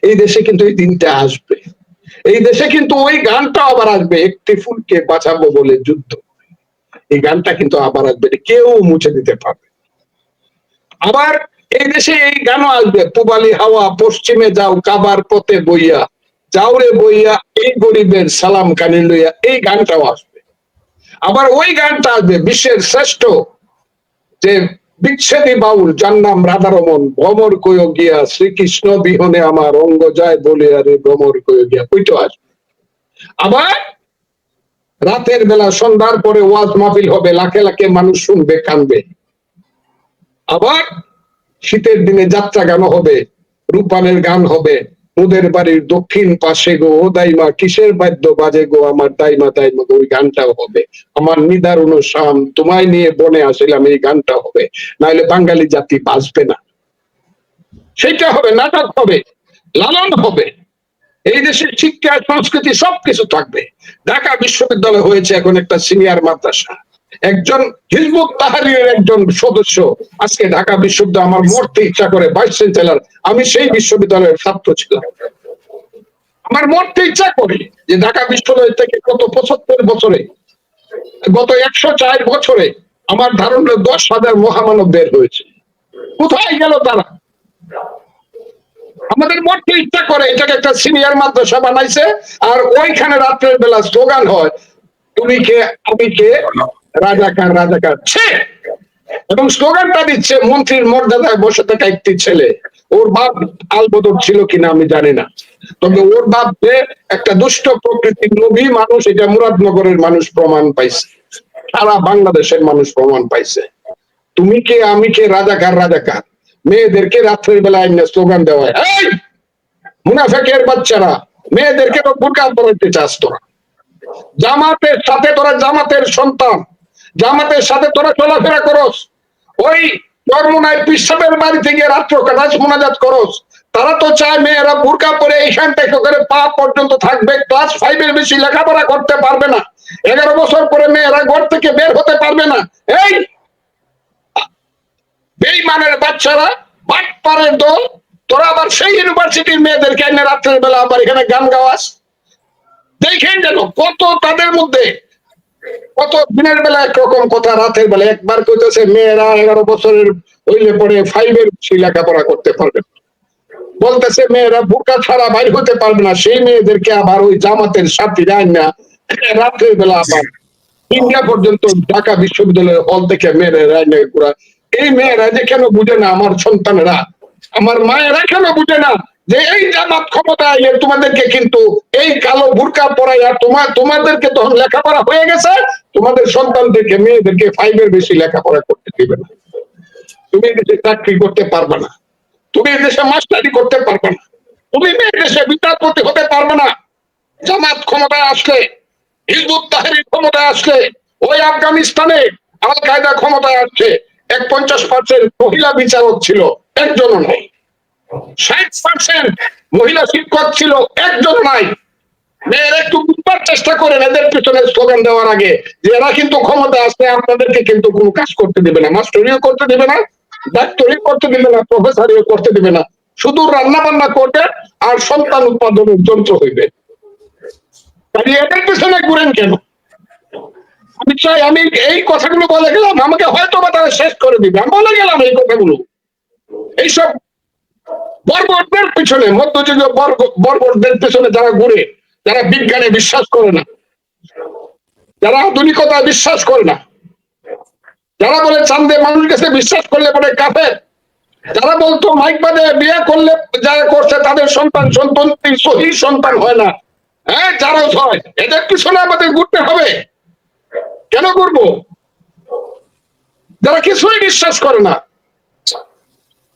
এই দেশে কিন্তু এই দিনটা আসবে, এই দেশে কিন্তু ওই গানটা আবার আসবে, একটি ফুলকে বাঁচাবো বলে যুদ্ধ, এই গানটা কিন্তু আবার আসবে, কেউ মুছে দিতে পারবে। আবার এই দেশে এই গানও আসবে, পূবালি হাওয়া পশ্চিমে যাও কাবার পথে বইয়া, যাও রে বইয়া এই গরিবের সালাম কানে লইয়া, এই গানটাও আসবে। আবার ওই গানটা আসবে বিশ্বের শ্রেষ্ঠ যে বিচ্ছেদী বাউল, যার নাম রাধারমন, ভ্রমর কয় গিয়া শ্রীকৃষ্ণ বিহনে আমার অঙ্গ যায় বলিয়া রে ভ্রমর কয় গিয়া, ওইটা আসবে। আবার রাতের বেলা সন্ধ্যার পরে ওয়াজ মাহফিল হবে, লাখে লাখে মানুষ শুনবে কানবে। আবার শীতের দিনে যাত্রা গান হবে, রূপানের গান হবে, ওদের বাড়ির দক্ষিণ পাশে গো ও দাইমা কিসের বাদ্য বাজে গো আমার দাইমা দাইমা গো, ওই গানটাও হবে। আমার নিদারুণ শাম তোমায় নিয়ে বনে আসিলাম, এই গানটা হবে। নাহলে বাঙালি জাতি বাঁচবে না। সেটা হবে, নাটক হবে, লালন হবে, এই দেশের শিক্ষা সংস্কৃতি সবকিছু থাকবে। ঢাকা বিশ্ববিদ্যালয় হয়েছে এখন একটা সিনিয়র মাদ্রাসা। একজন হিজবুত তাহরীরের একজন সদস্য আজকে ঢাকা বিশ্ববিদ্যালয়, আমার মরতে ইচ্ছা করে, ভাইস চ্যান্সেলর, আমি সেই বিশ্ববিদ্যালয়ের ছাত্র ছিলাম। আমার মরতে ইচ্ছা করে যে ঢাকা বিশ্ববিদ্যালয় থেকে গত 75 বছরে, গত 104 বছরে আমার ধারণা 10,000 মহামানব বের হয়েছে। কোথায় গেল তারা? আমাদের মরতে ইচ্ছা করে, এটাকে একটা সিনিয়র মাদ্রাসা বানাইছে, আর ওইখানে রাত্রের বেলা স্লোগান হয়, তুমি কে আমি কে, রাজাকার রাজাকার ছে। এবং স্লোগানটা দিচ্ছে মন্ত্রীর মর্যাদায় বসে থাকা একটি ছেলে। ওর বাপ আলবদর ছিল কিনা আমি জানি না, তবে ওর বাপ যে একটা দুষ্ট প্রকৃতির লোভী মানুষ, এটা মুরাদনগরের মানুষ প্রমাণ পাইছে, সারা বাংলাদেশের মানুষ প্রমাণ পাইছে। তুমি কে আমি কে, রাজাকার রাজাকার। মেয়েদেরকে রাত্রের বেলায় স্লোগান দেওয়া হয়, এই মুনাফেকের বাচ্চারা, মেয়েদেরকে তো বোরকা পরাইতে চাস তোরা, জামাতের সাথে তোরা, জামাতের সন্তান, জামাতের সাথে তোরা চলাফেরা করস, ওই চরমোনাই পিসাবের বাড়ি থেকে রাত্র কাটাস মোনাজাত করস। তারা তো চায় মেয়েরা বোরকা পরে এইখান থেকে করে পা পর্যন্ত থাকবে, ক্লাস 5 এর বেশি লেখাপড়া করতে পারবে না, 11 বছর পরে মেয়েরা ঘর থেকে বের হতে পারবে না। এই বেঈমানের বাচ্চারা, বাটপারের দল, তোরা আবার সেই ইউনিভার্সিটির মেয়েদেরকে এনে রাত্রের বেলা আবার এখানে গান গাওয়াস। দেখেন যেন কত তাদের মধ্যে, কত দিনের বেলা একরকম কথা, রাতের বেলা একবার কইতেছে মেয়েরা 11 বছরের হইলে পরে 5 এর বেশি লেখাপড়া করতে পারবে না, বলতেছে মেয়েরা বোরকা ছাড়া বাইর হতে পারবে না। সেই মেয়েদেরকে আবার ওই জামাতের সাথী যায় না, রাতের বেলা আবার ইন্ডিয়া পর্যন্ত ঢাকা বিশ্ববিদ্যালয়ের হল থেকে মেয়েরা রায়না পুরা। এই মেয়েরা যে কেন বুঝে না, আমার সন্তানেরা, আমার মায়েরা কেন বুঝে না যে এই জামাত ক্ষমতায় এলে তোমাদেরকে কিন্তু এই কালো বোরকা পরাইয়া তোমাদেরকে তখন লেখাপড়া হয়ে গেছে, তোমাদের সন্তানদেরকে মেয়েদেরকে 5 এর বেশি লেখাপড়া করতে দিবে না। তুমি দেশে চাকরি করতে পারবে না, তুমি দেশে মাস্টারি করতে পারবে না, তুমি দেশে বিচারপতি হতে পারবে না। জামাত ক্ষমতায় আসলে, হিজবুত তাহরীর ক্ষমতায় আসলে, ওই আফগানিস্তানে আল কায়দা ক্ষমতায় আসছে, 50% মহিলা বিচারক ছিল, একজনও নাই। 60% মহিলা শিক্ষক ছিল, একজন নাই। মেয়েরা একটু বুঝবার চেষ্টা করেন এদের পিছনে স্লোগান দেওয়ার আগে, যে এরা কিন্তু ক্ষমতায় আসলে আপনাদেরকে কিন্তু কোনো কাজ করতে দেবে না, মাস্টারিও করতে দেবে না, ডাক্তারিও করতে দেবে না, প্রফেসরিও করতে দেবে না, শুধু রান্না বান্না করবে আর সন্তান উৎপাদনের যন্ত্র হইবে। এদের পিছনে ঘুরেন কেন? আমি চাই, আমি এই কথাগুলো বলে গেলাম, আমাকে হয়তো বা তারা শেষ করে দিবে, আমি বলে গেলাম এই কথাগুলো। এইসব বর্বরদের পিছনে, মধ্যযুগীয় বর্বরদের পিছনে যারা ঘুরে, যারা বিজ্ঞানে বিশ্বাস করে না, যারা আধুনিকতায় বিশ্বাস করে না, যারা বলে চাঁদে মানুষ গেছে বিশ্বাস করলে পরে কাফের, যারা বলতো মাইক বাদে বিয়ে করলে যারা করছে তাদের সন্তান সহি সন্তান হয় না, হ্যাঁ যারা হয়, এদের পিছনে আমাদের ঘুরতে হবে। কেন করবো? যারা কিছুই বিশ্বাস করে না।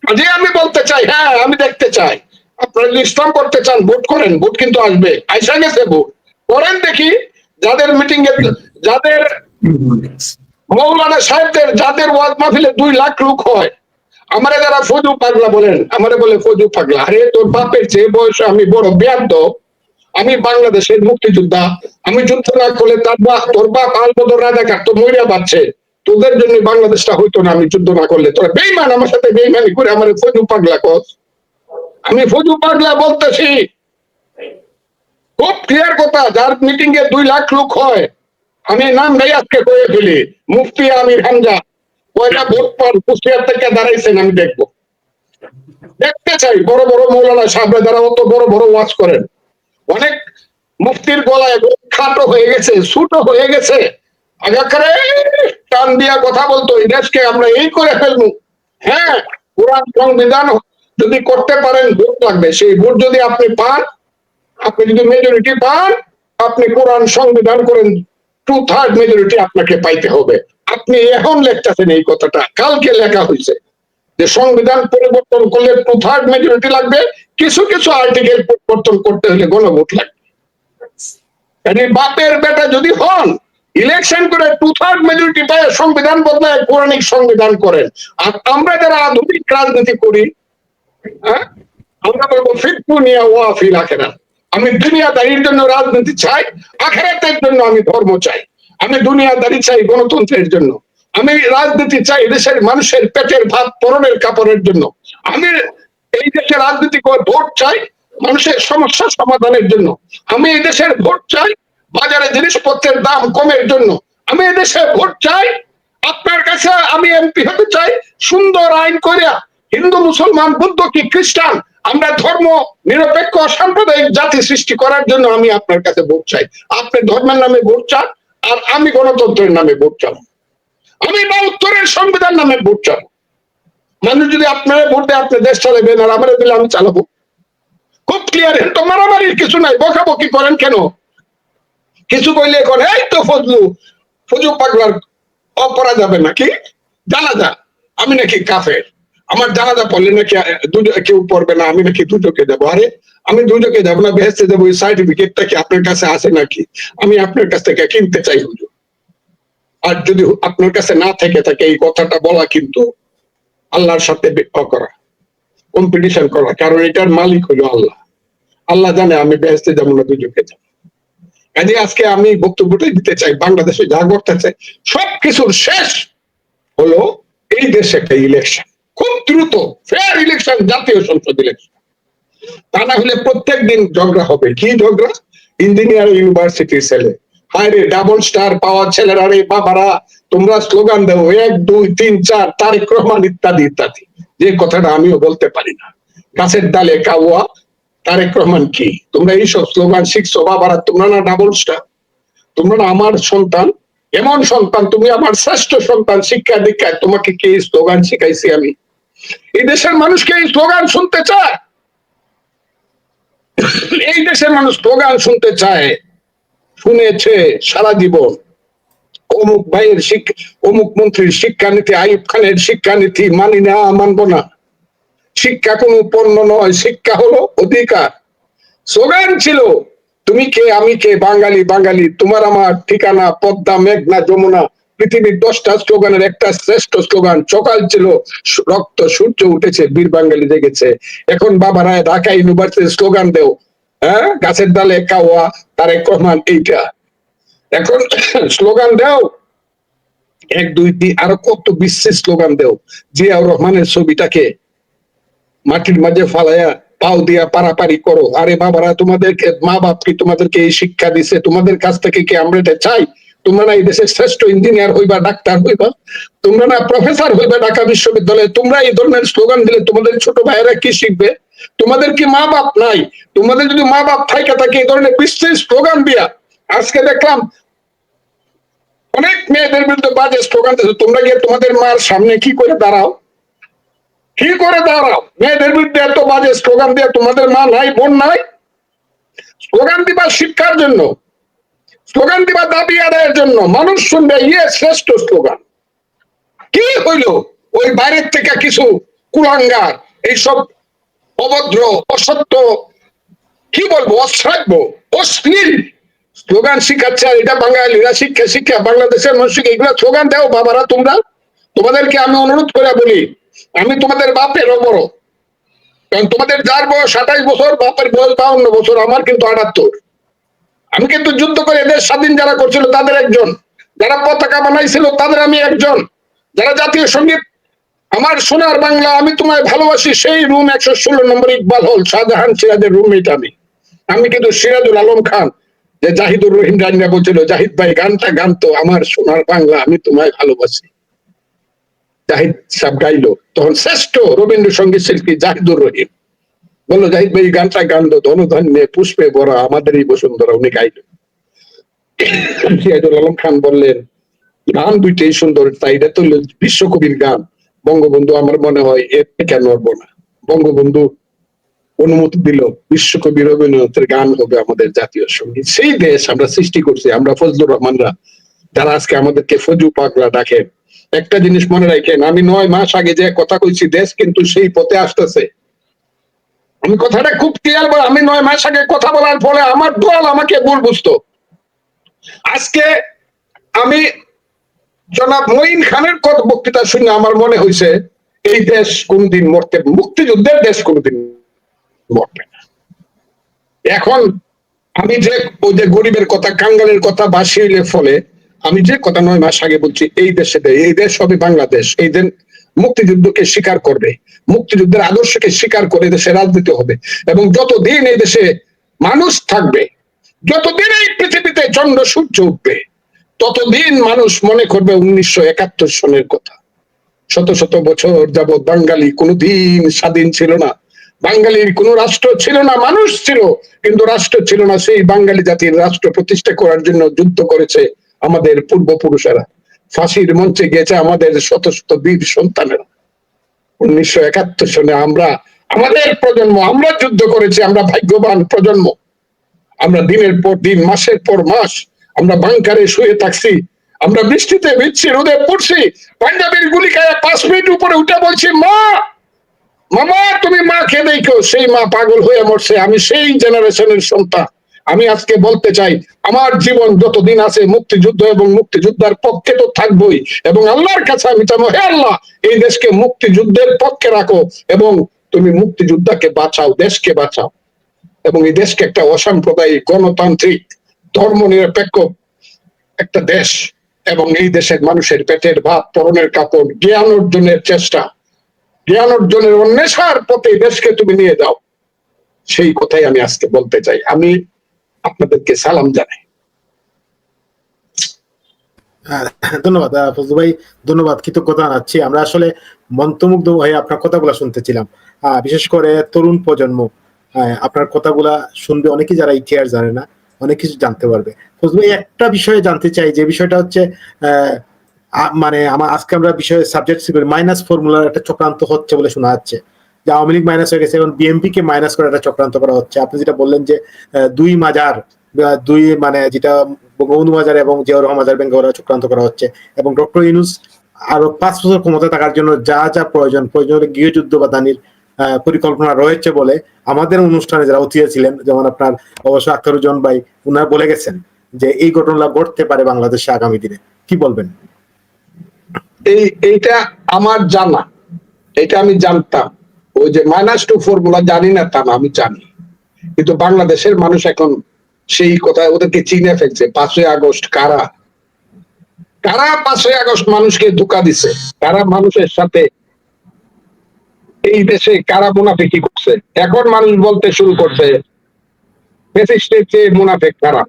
যে আমি বলতে চাই, হ্যাঁ আমি দেখতে চাই, আপনারা যদি ইসলাম করতে চান ভোট করেন, ভোট কিন্তু আসবে, আইসা গেছে ভোট করেন। দেখি যাদের মিটিং এ, যাদের মৌলানা সাহেবদের, যাদের ওয়াজ মাহফিলে 2 লাখ লোক হয়, আমারে যারা ফজু পাগলা বলেন, আমারে বলে ফজু পাগলা। আরে তোর বাপের চেয়ে বয়সে আমি বড় বেয়াদব, আমি বাংলাদেশের মুক্তিযোদ্ধা, আমি যুদ্ধ না করলে তোর বাপ আলবদর রাজাকার তো মইরা বাড়ছে, তোদের জন্য বাংলাদেশটা হইতো না আমি যুদ্ধ না করলে। তোরা বেইমান, আমার সাথে বেইমানি করে আমার ফজু পাগলা কস। আমি ফজু পাগলা বলতেছি, খুব ক্লিয়ার কথা। যার মিটিং এ 2 লাখ লোক হয়, আমি নাম ভাই আজকে কয়ে ফেলি, মুফতি আমির হামজা, কয়টা ভোট পান কুষ্টিয়ার থেকে দাঁড়াইছেন আমি দেখবো, দেখতে চাই। বড় বড় মৌলানা সাহেবরা যারা অত বড় বড় ওয়াজ করেন, অনেক মুফতির গলায় খাটো হয়ে গেছে, ছোট হয়ে গেছে, আগাকারে টান দিয়া কথা বলতো এই দেশকে আমরা এই করে ফেলবো। হ্যাঁ, কোরআন সংবিধান যদি করতে পারেন ভোট লাগবে, সেই ভোট যদি আপনি পান, আপনি যদি মেজরিটি পান, আপনি কোরআন সংবিধান করেন, 2/3 মেজরিটি আপনাকে পাইতে হবে। আপনি এখন লেখতেছেন এই কথাটা, কালকে লেখা হয়েছে যে সংবিধান পরিবর্তন করলে 2/3 মেজরিটি লাগবে, কিছু কিছু আর্টিকেল পরিবর্তন করতে হলে গণভোট লাগবে। বাপের বেটা যদি হন, ইলেকশন করে 2/3 মেজরিটি পায় সংবিধান বদলায় পৌরাণিক সংবিধান করেন। আর আমরা যারা আধুনিক রাজনীতি করি, হ্যাঁ, আমরা বলবো ফিটকু নিয়ে ওয়াফিল আখেরাত। আমি দুনিয়াদারির জন্য রাজনীতি চাই, আখেরাতের জন্য আমি ধর্ম চাই। আমি দুনিয়াদারি চাই গণতন্ত্রের জন্য, আমি রাজনীতি চাই দেশের মানুষের পেটের ভাত পরনের কাপড়ের জন্য। আমি এই দেশে রাজনীতি করে ভোট চাই মানুষের সমস্যা সমাধানের জন্য। আমি এই দেশের ভোট চাই বাজারে জিনিসপত্রের দাম কমের জন্য। আমি এই দেশে ভোট চাই, আপনার কাছে আমি এমপি হতে চাই সুন্দর আইন করিয়া হিন্দু মুসলমান বৌদ্ধ কি খ্রিস্টান আমরা ধর্ম নিরপেক্ষ সাম্প্রদায়িক জাতি সৃষ্টি করার জন্য আমি আপনার কাছে ভোট চাই। আপনি ধর্মের নামে ভোট চান আর আমি গণতন্ত্রের নামে ভোট চাবো, আমি 72-এর সংবিধান নামে ভোট চাবো। মানুষ যদি আপনারা ভোট দেয় আপনি দেশ চালাবেন, আর আমরা দিলে আমি চালাবো। খুব ক্লিয়ার, তো মারামারির কিছু নাই। বকাবকি করেন কেন? কিছু কইলে এখন এই তো ফজু পাগলার অপরা যাবে নাকি জানাজা, আমি নাকি কাফের, আমার জানাজা পড়লে নাকি কেউ পড়বে না, আমি নাকি দুজকে যাবো। আরে আমি দুজকে যাবো না, বেহেস্তে যাবো, এই সার্টিফিকেটটা কি আপনার কাছে আছে নাকি? আমি আপনার কাছ থেকে কিনতে চাই হুজুর। আর যদি আপনার কাছে না থেকে থাকে, এই কথাটা বলা কিন্তু আল্লাহর সাথে করা, কম্পিটিশন করা, কারণ এটার মালিক হলো আল্লাহ। আল্লাহ জানে আমি বেহেস্তে যাবো না দুজকে যাবো। কাজে আজকে আমি বক্তব্যটা দিতে চাই, বাংলাদেশে যা ঘটতেছে সবকিছুর শেষ হলো এই দেশে একটা ইলেকশন, খুব দ্রুত ফেয়ার ইলেকশন, জাতীয় সংসদ ইলেকশন। তা না হলে প্রত্যেক দিন ঝগড়া হবে। কি ঝগড়া? ইঞ্জিনিয়ার ইউনিভার্সিটির ছেলে, হায় রে ডাবল স্টার পাওয়া ছেলেরা রে বাবারা, তোমরা স্লোগান দেও 1 2 3 4 তারেক রহমান ইত্যাদি ইত্যাদি, যে কথাটা আমিও বলতে পারি না। গাছের ডালে কাওয়া তারেক রহমান কি? তোমরা এইসব স্লোগান শিখছো বাবারা, তোমরা না ডাবল স্টার, তোমরা না আমার সন্তান, এমন সন্তান, তুমি আমার শ্রেষ্ঠ সন্তান। শিক্ষা দীক্ষায় তোমাকে কি স্লোগান শিখাইছি আমি? এই দেশের মানুষকে এই স্লোগান শুনতে চায়, এই দেশের মানুষ স্লোগান শুনতে চায়, শুনেছে সারা জীবন। অমুক ভাইয়ের অমুক মন্ত্রীর শিক্ষানীতি, আইয়ুব খানের শিক্ষানীতি মানি না, মানবো না। শিক্ষা কোনো পণ্য নয়, শিক্ষা হলো অধিকার। স্লোগান ছিল তুমি কে আমি কে, বাঙালি বাঙালি, তোমার আমার ঠিকানা, পদ্মা মেঘনা যমুনা। পৃথিবীর 10টা স্লোগানের একটা শ্রেষ্ঠ স্লোগান। সকাল ছিল রক্ত সূর্য উঠেছে, বীর বাঙালি জেগেছে। এখন বাবারা ঢাকা ইউনিভার্সিটির স্লোগান দেও, হ্যাঁ, গাছের ডালে কাওয়া তারেক রহমান, এইটা এখন স্লোগান দেও 1 2 3, আরো কত বিশ্বের স্লোগান দেও। জিয়াউর রহমানের ছবিটাকে মাটির মাঝে ফালাইয়া পাও দিয়া পারাপারি করো। আরে বাবারা, তোমাদেরকে মা বাপ কি তোমাদেরকে এই শিক্ষা দিছে? তোমাদের কাছ থেকে কি আমরা এটা চাই? তোমরা না এই দেশের শ্রেষ্ঠ ইঞ্জিনিয়ার হইবা, ডাক্তার হইবা, তোমরা না প্রফেসর হইবা ঢাকা বিশ্ববিদ্যালয়ে। তোমরা এই ধরনের স্লোগান দিলে তোমাদের ছোট ভাইয়েরা কি শিখবে? তোমাদের কি মা বাপ নাই? তোমাদের যদি মা বাপ থাকে এই ধরনের বিশ্বের স্লোগান দিয়া, আজকে দেখলাম অনেক মেয়েদের বিরুদ্ধে বাজে স্লোগান দিচ্ছে। তোমরা গিয়ে তোমাদের মার সামনে কি করে দাঁড়াও? কি করে দাঁড়াও? মেয়েদের বিরুদ্ধে এত বাজে স্লোগান দিয়ে তোমাদের মা নাই, বোন নাই? স্লোগান দিবা শিক্ষার জন্য, স্লোগান দিবা দাবি আদায়ের জন্য, মানুষ শুনবে ইয়ে শ্রেষ্ঠ স্লোগান। কি হইলো? ওই বাইরের থেকে কিছু কুলাঙ্গার এইসব অভদ্র অসত্য, কি বলবো, অশ্রাব্য অশ্লীল স্লোগান শিখাচ্ছে। আর এটা বাঙালিরা শিক্ষা বাংলাদেশের মানুষকে এগুলো স্লোগান দাও বাবারা। তোমরা, তোমাদেরকে আমি অনুরোধ করে বলি, আমি তোমাদের বাপেরও বড়, কারণ তোমাদের যার বয়স 28 বছর, বাপের বয়স 52 বছর, আমার কিন্তু 78। আমি কিন্তু যুদ্ধ করে এদের স্বাধীন যারা করছিল তাদের একজন, যারা পতাকা বানাইছিল তাদের আমি একজন, যারা জাতীয় সঙ্গীত আমার সোনার বাংলা আমি তোমায় ভালোবাসি সেই রুম 116 নম্বর ইকবাল হল, শাহজাহান সিরাজের রুমমেট আমি কিন্তু সিরাজুল আলম খান, যে জাহিদুর রহিম রান্না বলছিল জাহিদ ভাই গানটা গানতো আমার সোনার বাংলা আমি তোমায় ভালোবাসি। জাহিদ সাহেব গাইলো, তখন শ্রেষ্ঠ রবীন্দ্রসঙ্গীত শিল্পী জাহিদুর রহিম বললো, জাহিদ ভাই গানটা গান দো, ধনধান্যে পুষ্পে ভরা আমাদের এই বসুন্ধরা, উনি গাইলো। সিরাজুল আলম খান বললেন, গান দুইটাই সুন্দর, তাই এটা তো বিশ্বকবির গান, বঙ্গবন্ধু আমার মনে হয় এর থেকে নড়বো না। বঙ্গবন্ধু অনুমতি দিল, বিশ্বকবি রবীন্দ্রনাথের গান হবে আমাদের জাতীয় সঙ্গীত। সেই দেশ আমরা সৃষ্টি করছি, আমরা ফজলুর রহমানরা, যারা আজকে আমাদেরকে ফজু পাগলা ডাকেন। একটা জিনিস মনে রাখেন, আমি 9 মাস আগে যে কথা কইছি, দেশ কিন্তু সেই পথে আসতেছে। আমি কথাটা খুব ক্লিয়ার, আমি 9 মাস আগে কথা বলার ফলে আমার দল আমাকে ভুল বুঝতো। আজকে আমি জনাব মঈন খানের বক্তৃতা শুনে আমার মনে হয়েছে এই দেশ কোনদিন মরতে, মুক্তিযুদ্ধের দেশ কোনদিন মরবে না। এখন আমি যে ওই যে গরিবের কথা, কাঙ্গালের কথা বাসিয়ে ফলে আমি যে কথা 9 মাস আগে বলছি, এই দেশে এই দেশ হবে বাংলাদেশ, এই দিন মুক্তিযুদ্ধকে স্বীকার করবে, মুক্তিযুদ্ধের আদর্শকে স্বীকার করে দেশে রাজনীতি হবে। এবং যতদিন এই দেশে মানুষ থাকবে, যতদিন এই পৃথিবীতে চন্দ্র সূর্য উঠবে, ততদিন মানুষ মনে করবে 1971 সনের কথা। শত শত বছর যাবৎ বাঙালি কোনোদিন স্বাধীন ছিল না, বাঙালির কোন রাষ্ট্র ছিল না, মানুষ ছিল কিন্তু রাষ্ট্র ছিল না। সেই বাঙালি জাতির রাষ্ট্র প্রতিষ্ঠা করার জন্য যুদ্ধ করেছে আমাদের পূর্বপুরুষেরা, ফাঁসির মঞ্চে গিয়েছে আমাদের শত শত বীর সন্তানেরা। 1971 সনে আমরা, আমাদের প্রজন্ম, আমরা যুদ্ধ করেছি, আমরা ভাগ্যবান প্রজন্ম। আমরা দিনের পর দিন, মাসের পর মাস আমরা বাংকারে শুয়ে থাকছি, আমরা বৃষ্টিতে ভিজছি, রোদে পড়ছি, পাঞ্জাবির গুলি খায় 5 মিনিট উপরে উঠে বলছি, মা মামা তুমি মা কে দেখো, সেই মা পাগল হয়ে মরছে। আমি সেই জেনারেশনের সন্তান। আমি আজকে বলতে চাই, আমার জীবন যতদিন আছে মুক্তিযুদ্ধ এবং মুক্তিযোদ্ধার পক্ষে তো থাকবই, এবং আল্লাহর কাছে আমি চাবো, হে আল্লাহ এই দেশকে মুক্তিযুদ্ধের পক্ষে রাখো এবং তুমি মুক্তিযোদ্ধাকে বাঁচাও, দেশকে বাঁচাও, এবং এই দেশকে একটা অসাম্প্রদায়িক গণতান্ত্রিক ধর্মনিরপেক্ষ একটা দেশ, এবং এই দেশের মানুষের পেটের ভাত, পরনের কাপড়, জ্ঞান অর্জনের চেষ্টা, জ্ঞান অর্জনের অন্বেষার পথে দেশকে তুমি নিয়ে যাও। সেই কথাই আমি আজকে বলতে চাই। আমি আপনাদেরকে সালাম জানাই। ধন্যবাদ ফজলু ভাই, ধন্যবাদ, কৃতজ্ঞতা জানাচ্ছি। আমরা আসলে মন্ত্রমুগ্ধ হয়ে আপনার কথাগুলা শুনতেছিলাম, বিশেষ করে তরুণ প্রজন্ম আপনার কথাগুলা শুনবে, অনেকেই যারা ইতিহাস জানে না অনেক কিছু জানতে পারবে। ফজলু ভাই, একটা বিষয়ে জানতে চাই, যে বিষয়টা হচ্ছে মানে আজকে আমরা বিষয়ে সাবজেক্ট মাইনাস ফর্মুলার একটা চক্রান্ত হচ্ছে বলে শোনা যাচ্ছে, যে আওয়ামী লীগ মাইনাস হয়ে গেছে, এবং বিএনপি কে মাইনাস করে একটা চক্রান্ত করা হচ্ছে। আপনি যেটা বললেন যে 2 মাজার, 2 মানে যেটা বঙ্গবন্ধু মাজার এবং জিয়াউর রহমান মাজার ভেঙে করা চক্রান্ত করা হচ্ছে, এবং ডক্টর ইউনূস আরো 5 বছর ক্ষমতা থাকার জন্য যা যা প্রয়োজন গৃহযুদ্ধ বাদানির পরিকল্পনা রয়েছে বলে আমাদের অনুষ্ঠানে যারা অতিথি ছিলেন, যেমন আপনার অবশ্য আখতারুজ্জামান ভাই, উনারা বলে গেছেন যে এই ঘটনা ঘটতে পারে বাংলাদেশে আগামী দিনে। কি বলবেন? এইটা আমার জানা, এটা আমি জানতাম। ওই যে -2 ফর্মুলা জানি না তা না, আমি জানি, কিন্তু বাংলাদেশের মানুষ এখন সেই কথা ওদেরকে চিনে ফেলছে। 5ই আগস্ট কারা 5ই আগস্ট মানুষকে ধোঁকা দিছে, কারা মানুষের সাথে এই দেশে কারা মুনাফিকি করছে, এখন মানুষ বলতে শুরু করছে ফ্যাসিস্টের চেয়ে মুনাফিক কারা,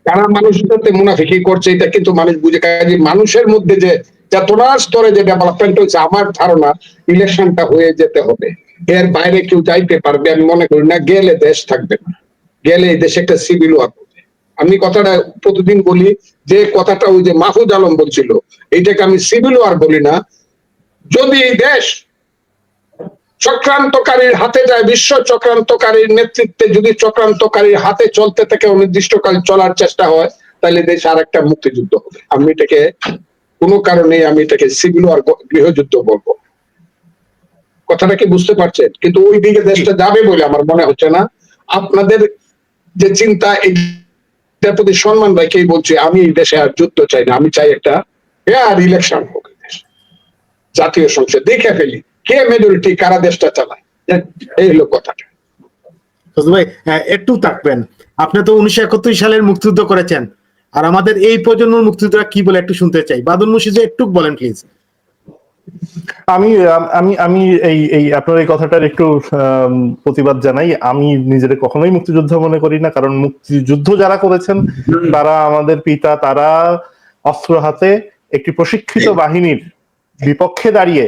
কারা মানুষের সাথে মুনাফিকি করছে। এটা কিন্তু মানুষ বুঝে। কাজে মানুষের মধ্যে যে চেতনার স্তরে যে ডেভেলপমেন্ট হয়েছে, আমার ধারণা ইলেকশনটা হয়ে যেতে হবে, এর বাইরে কেউ যাইতে পারবে আমি মনে করি না। গেলে দেশ থাকবে না, গেলে এই দেশে একটা সিভিল ওয়ার হবে। আমি কথাটা প্রতিদিন বলি, যে কথাটা ওই যে মাহফুজ আলম বলছিল, এইটাকে আমি সিভিল ওয়ার বলি না। যদি এই দেশ চক্রান্তকারীর হাতে যায়, বিশ্ব চক্রান্তকারীর নেতৃত্বে যদি চক্রান্তকারীর হাতে চলতে থাকে, অনির্দিষ্টকাল চলার চেষ্টা হয়, তাহলে দেশে আর একটা মুক্তিযুদ্ধ হবে। আমি এটাকে কোনো কারণে আমি এটাকে সিভিল ওয়ার, গৃহযুদ্ধ বলবো। কথাটা কি বুঝতে পারছেন? কিন্তু ওই দিকে দেশটা যাবে বলে আমার মনে হচ্ছে না। আপনাদের যে চিন্তা, এটার প্রতি সম্মান রেখেই বলছি, আমি এই দেশে আর যুদ্ধ চাই না। আমি চাই একটা ফেয়ার ইলেকশন হোক, জাতীয় সংসদ দেখে ফেলি কে মেজরিটি, কারা দেশটা চালায়। এই হলো কথাটা। ভাই একটু থাকবেন, আপনি তো 1971 সালের মুক্তিযুদ্ধ করেছেন, আর আমাদের এই প্রজন্মের মুক্তিযুদ্ধরা কি বলে একটু শুনতে চাই। বাদল মুর্শিদ, একটু বলেন প্লিজ। আমি আমি আমি এই আপনার এই কথাটার একটু প্রতিবাদ জানাই। আমি নিজের কখনোই মুক্তিযোদ্ধা মনে করি না, কারণ মুক্তিযুদ্ধ যারা করেছেন তারা আমাদের পিতা, তারা অস্ত্র হাতে একটি প্রশিক্ষিত বাহিনীর বিপক্ষে দাঁড়িয়ে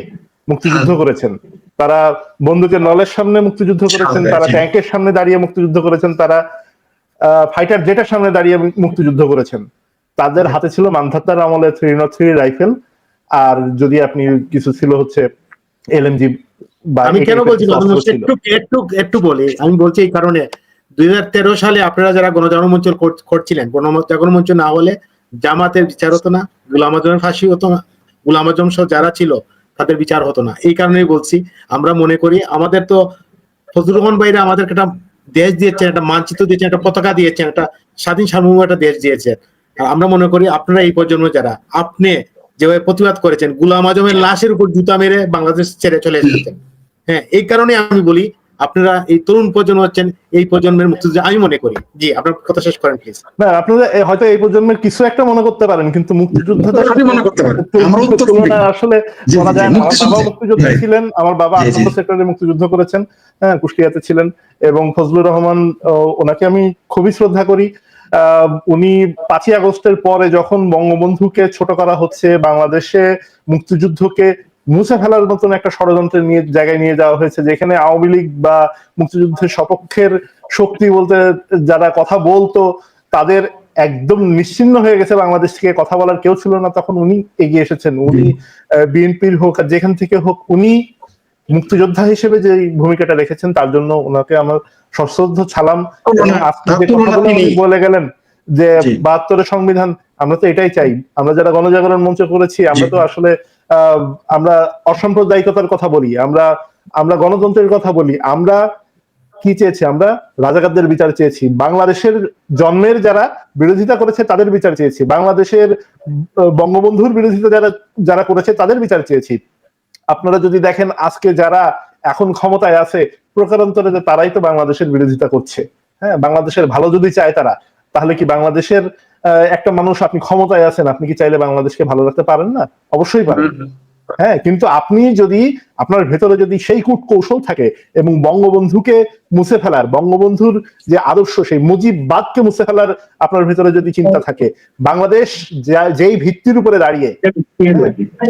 মুক্তিযুদ্ধ করেছেন, তারা বন্দুকের নলের সামনে মুক্তিযুদ্ধ করেছেন, তারা ট্যাঙ্কের সামনে দাঁড়িয়ে মুক্তিযুদ্ধ করেছেন, তারা ফাইটার জেটের সামনে দাঁড়িয়ে মুক্তিযুদ্ধ করেছেন। তাদের হাতে ছিল মান্ধাতার আমলে 303 রাইফেল, আর যদি আপনি কিছু ছিল হচ্ছে এলএমজি। আমি কেন বলছি একটু বলি, আমি বলছি এই কারণে 2013 সালে আপনারা যারা গণজাগরণ করছিলেন, গণজাগরণ মঞ্চ না হলে জামাতের বিচার হতো না, গোলাম আজমের ফাঁসি হতো না, গোলাম আজম সহ যারা ছিল তাদের বিচার হতো না। এই কারণেই বলছি, আমরা মনে করি আমাদের তো ফজলুর রহমান ভাইরা আমাদেরকে একটা দেশ দিয়েছেন, একটা মানচিত্র দিয়েছেন, একটা পতাকা দিয়েছেন, একটা স্বাধীন সার্বভৌম একটা দেশ দিয়েছেন। আর আমরা মনে করি আপনারা এই প্রজন্ম যারা, আপনি যেভাবে প্রতিবাদ করেছেন, গোলাম আজমের লাশের উপর জুতা মেরে বাংলাদেশ ছেড়ে চলে এসেছেন। হ্যাঁ, এই কারণে আমি বলি আপনারা এই তরুণ প্রজন্ম হচ্ছেন এই প্রজন্মের মুক্তিযুদ্ধ, আমি মনে করি। জি, আপনার কথা শেষ করেন প্লিজ। না, আপনারা হয়তো এই প্রজন্মের কিছু একটা মনে করতে পারেন, কিন্তু মুক্তিযোদ্ধাদের মনে করতে পারেন আসলে বলা যায় না। আমার বাবা মুক্তিযোদ্ধা ছিলেন, আমার বাবা 8 নম্বর সেক্টরে মুক্তিযুদ্ধ করেছেন, হ্যাঁ, কুষ্টিয়াতে ছিলেন। এবং ফজলুর রহমান, ওনাকে আমি খুবই শ্রদ্ধা করি। উনি 5ই আগস্টের পরে যখন বঙ্গবন্ধুকে ছোট করা হচ্ছে, বাংলাদেশে মুক্তিযুদ্ধকে মুছে ফেলার মতন একটা ষড়যন্ত্রের জায়গায় নিয়ে যাওয়া হয়েছে, যেখানে আওয়ামী লীগ বা মুক্তিযুদ্ধের সপক্ষের শক্তি বলতে যারা কথা বলতো তাদের একদম নিশ্চিহ্ন হয়ে গেছে, বাংলাদেশ থেকে কথা বলার কেউ ছিল না, তখন উনি এগিয়ে এসেছেন। উনি বিএনপির হোক আর যেখান থেকে হোক, উনি মুক্তিযোদ্ধা হিসেবে যে ভূমিকাটা রেখেছেন তার জন্য ওনাকে আমার সশ্রদ্ধ ছালাম। আজকে যে কথাগুলো উনি বলে গেলেন যে 72-এর সংবিধান, আমরা তো এটাই চাই। আমরা যারা গণজাগরণ মঞ্চ করেছি, আমরা তো আসলে আমরা অসাম্প্রদায়িকতার কথা বলি, আমরা গণতন্ত্রের কথা বলি। আমরা কি চেয়েছি? আমরা রাজাকারদের বিচার চেয়েছি, বাংলাদেশের জন্মের যারা বিরোধিতা করেছে তাদের বিচার চেয়েছি, বাংলাদেশের বঙ্গবন্ধুর বিরোধিতা যারা করেছে তাদের বিচার চেয়েছি। আপনারা যদি দেখেন আজকে যারা এখন ক্ষমতায় আছে, প্রকারান্তরে তারাই তো বাংলাদেশের বিরোধিতা করছে। হ্যাঁ, বাংলাদেশের ভালো যদি চায় তারা, তাহলে কি বাংলাদেশের একটা মানুষ, আপনি ক্ষমতায় আছেন, আপনি কি চাইলে বাংলাদেশকে ভালো রাখতে পারেন না? অবশ্যই পারেন। হ্যাঁ, কিন্তু আপনি যদি আপনার ভেতরে যদি সেই কূট কৌশল থাকে এবং বঙ্গবন্ধুকে মুছে ফেলার, বঙ্গবন্ধুর যে আদর্শ সেই মুজিববাদকে মুছে ফেলার আপনার ভেতরে যদি চিন্তা থাকে, বাংলাদেশ যেই ভিত্তির উপরে দাঁড়িয়ে,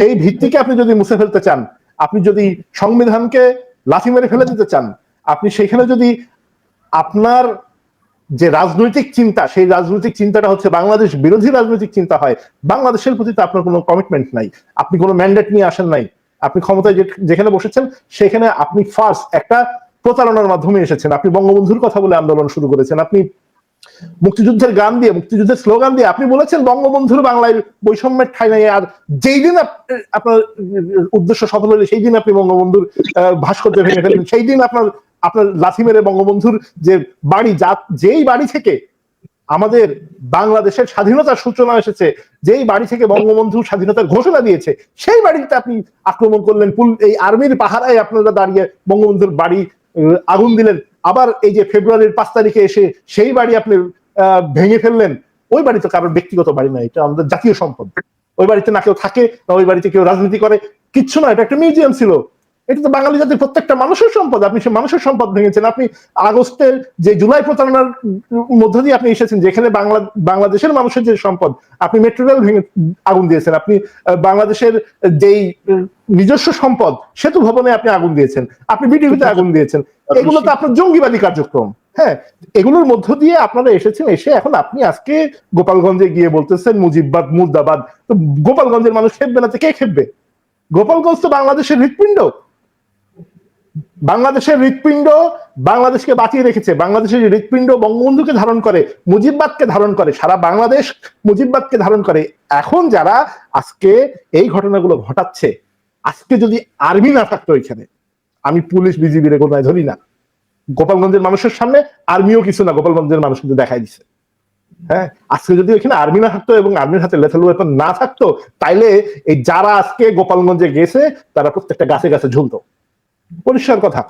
এই ভিত্তিকে আপনি যদি মুছে ফেলতে চান, আপনি যদি সংবিধানকে লাথি মেরে ফেলে দিতে চান, আপনি সেখানে যদি আপনার যে রাজনৈতিক চিন্তা, সেই রাজনৈতিক চিন্তাটা হচ্ছে বাংলাদেশ বিরোধী রাজনৈতিক চিন্তা হয়, বাংলাদেশের প্রতি তো আপনার কোনো কমিটমেন্ট নাই, আপনি কোনো ম্যান্ডেট নিয়ে আসেন নাই, আপনি ক্ষমতায় যেখানে বসেছেন সেখানে আপনি ফার্স্ট একটা প্রতারণার মাধ্যমে এসেছেন। আপনি বঙ্গবন্ধুর কথা বলে আন্দোলন শুরু করেছেন, আপনি মুক্তিযুদ্ধের গান দিয়ে, মুক্তিযুদ্ধের স্লোগান দিয়ে আপনি বলেছেন বঙ্গবন্ধুর বাংলায় বৈষম্যের ঠাঁই নাই। আর যেই দিন আপনার উদ্দেশ্য সফল হলে সেই দিন আপনি বঙ্গবন্ধুর ভাস্কর্য ভেঙে ফেলেন, সেই দিন আপনার লাথি মেরে বঙ্গবন্ধুর যে বাড়ি, যেই বাড়ি থেকে আমাদের বাংলাদেশের স্বাধীনতার সূচনা এসেছে, যেই বাড়ি থেকে বঙ্গবন্ধু স্বাধীনতার ঘোষণা দিয়েছে, সেই বাড়িতে আপনি আক্রমণ করলেন। এই আর্মির পাহারায় আপনারা দাঁড়িয়ে বঙ্গবন্ধুর বাড়ি আগুন দিলেন। আবার এই যে ফেব্রুয়ারির 5 তারিখে এসে সেই বাড়ি আপনি ভেঙে ফেললেন। ওই বাড়ি তো কারোর ব্যক্তিগত বাড়ি না, এটা আমাদের জাতীয় সম্পদ। ওই বাড়িতে না কেউ থাকে, না ওই বাড়িতে কেউ রাজনীতি করে, কিচ্ছু না, এটা একটা মিউজিয়াম ছিল। এটা তো বাঙালি জাতির প্রত্যেকটা মানুষের সম্পদ, আপনি সে মানুষের সম্পদ ভেঙেছেন। আপনি আগস্টের যে জুলাই প্রতারণার মধ্য দিয়ে আপনি এসেছেন, যেখানে বাংলাদেশের মানুষের যে সম্পদ, আপনি মেট্রো রেল ভেঙে আগুন দিয়েছেন, আপনি বাংলাদেশের যেই নিজস্ব সম্পদ সেতু ভবনে আপনি আগুন দিয়েছেন, আপনি বিটিভিতে আগুন দিয়েছেন। এগুলো তো আপনার জঙ্গিবাদী কার্যক্রম। হ্যাঁ, এগুলোর মধ্য দিয়ে আপনারা এসেছেন, এসে এখন আপনি আজকে গোপালগঞ্জে গিয়ে বলতেছেন মুজিববাদ, মুর্দাবাদ। তো গোপালগঞ্জের মানুষ খেপবে না? কে খেপবে? গোপালগঞ্জ তো বাংলাদেশের হৃৎপিণ্ড, বাংলাদেশের হৃৎপিণ্ড বাংলাদেশকে বাঁচিয়ে রেখেছে। বাংলাদেশের হৃৎপিণ্ড বঙ্গবন্ধুকে ধারণ করে, মুজিববাদকে ধারণ করে, সারা বাংলাদেশ মুজিববাদকে ধারণ করে। এখন যারা আজকে এই ঘটনাগুলো ঘটাচ্ছে, আজকে যদি আর্মি না থাকতো এখানে, আমি পুলিশ বিজিবি রে কোথায় ধরি না, গোপালগঞ্জের মানুষের সামনে আর্মিও কিছু না, গোপালগঞ্জের মানুষ কিন্তু দেখাই দিছে। হ্যাঁ, আজকে যদি এখানে আর্মি না থাকতো এবং আর্মির হাতে লেথাল ওয়েপন না থাকতো, তাইলে এই যারা আজকে গোপালগঞ্জে গেছে তারা প্রত্যেকটা গাছে গাছে ঝুলতো। পরিষ্কার কথা।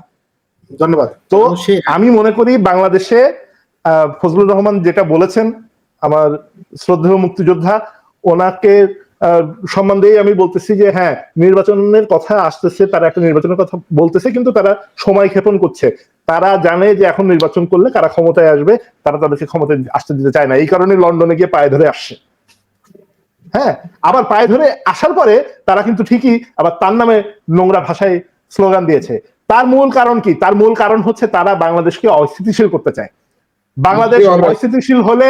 ধন্যবাদ। তো আমি মনে করি বাংলাদেশে ফজলুর রহমান যেটা বলেছেন, আমার শ্রদ্ধেয় মুক্তিযোদ্ধা, ওনাকে সম্মান দিয়ে আমি বলতেছি যে হ্যাঁ, নির্বাচনের কথা আসতেছে, তারা একটা নির্বাচনের কথা বলতেছে, কিন্তু তারা সময় ক্ষেপণ করছে। তারা জানে যে এখন নির্বাচন করলে কারা ক্ষমতায় আসবে, তারা তাদেরকে ক্ষমতায় আসতে দিতে চায় না, এই কারণে লন্ডনে গিয়ে পায়ে ধরে আসছে। হ্যাঁ, আবার পায়ে ধরে আসার পরে তারা কিন্তু ঠিকই আবার তার নামে নোংরা ভাষায় স্লোগান দিয়েছে। তার মূল কারণ কি? তার মূল কারণ হচ্ছে তারা বাংলাদেশকে অস্থিতিশীল করতে চায়। বাংলাদেশ অস্থিতিশীল হলে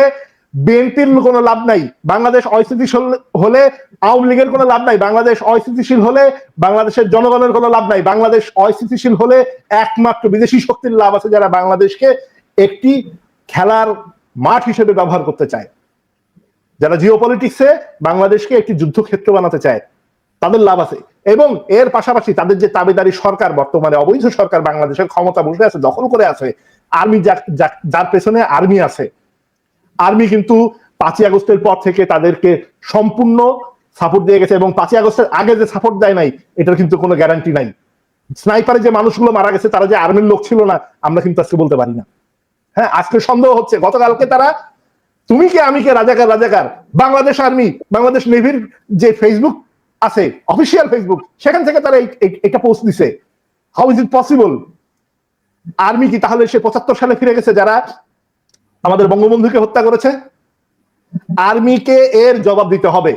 বিএনপির কোনো লাভ নাই, বাংলাদেশ অস্থিতিশীল হলে আওয়ামী লীগের কোনো লাভ নাই, বাংলাদেশ অস্থিতিশীল হলে বাংলাদেশের জনগণের কোনো লাভ নাই, বাংলাদেশ অস্থিতিশীল হলে একমাত্র বিদেশি শক্তির লাভ আছে, যারা বাংলাদেশকে একটি খেলার মাঠ হিসেবে ব্যবহার করতে চায়, যারা জিওপলিটিক্সে বাংলাদেশকে একটি যুদ্ধক্ষেত্র বানাতে চায়, তাদের লাভ আছে। এবং এর পাশাপাশি তাদের যে তাবেদারি সরকার, বর্তমানে অবৈধ সরকার বাংলাদেশের ক্ষমতা বসে আছে, দখল করে আছে, আর্মি যার পেছনে আর্মি আছে, আর্মি কিন্তু 5ই আগস্টের পর থেকে তাদেরকে সম্পূর্ণ সাপোর্ট দিয়ে গেছে, এবং 5ই আগস্টের আগে যে সাপোর্ট দেয় নাই এটার কিন্তু কোনো গ্যারান্টি নাই। স্নাইপারে যে মানুষগুলো মারা গেছে তারা যে আর্মির লোক ছিল না আমরা কিন্তু আজকে বলতে পারি না। হ্যাঁ, আজকে সন্দেহ হচ্ছে। গতকালকে তারা তুমি কে আমি কে রাজাকার রাজাকার, বাংলাদেশ আর্মি, বাংলাদেশ নেভির যে ফেসবুক আছে অফিসিয়াল ফেসবুক, সেখান থেকে তারা একটা পোস্ট দিছে। How is it possible? Army কি তাহলে সে 75 সালে ফিরে গেছে যারা আমাদের বঙ্গবন্ধুকে হত্যা করেছে? আর্মিকে এর জবাব দিতে হবে।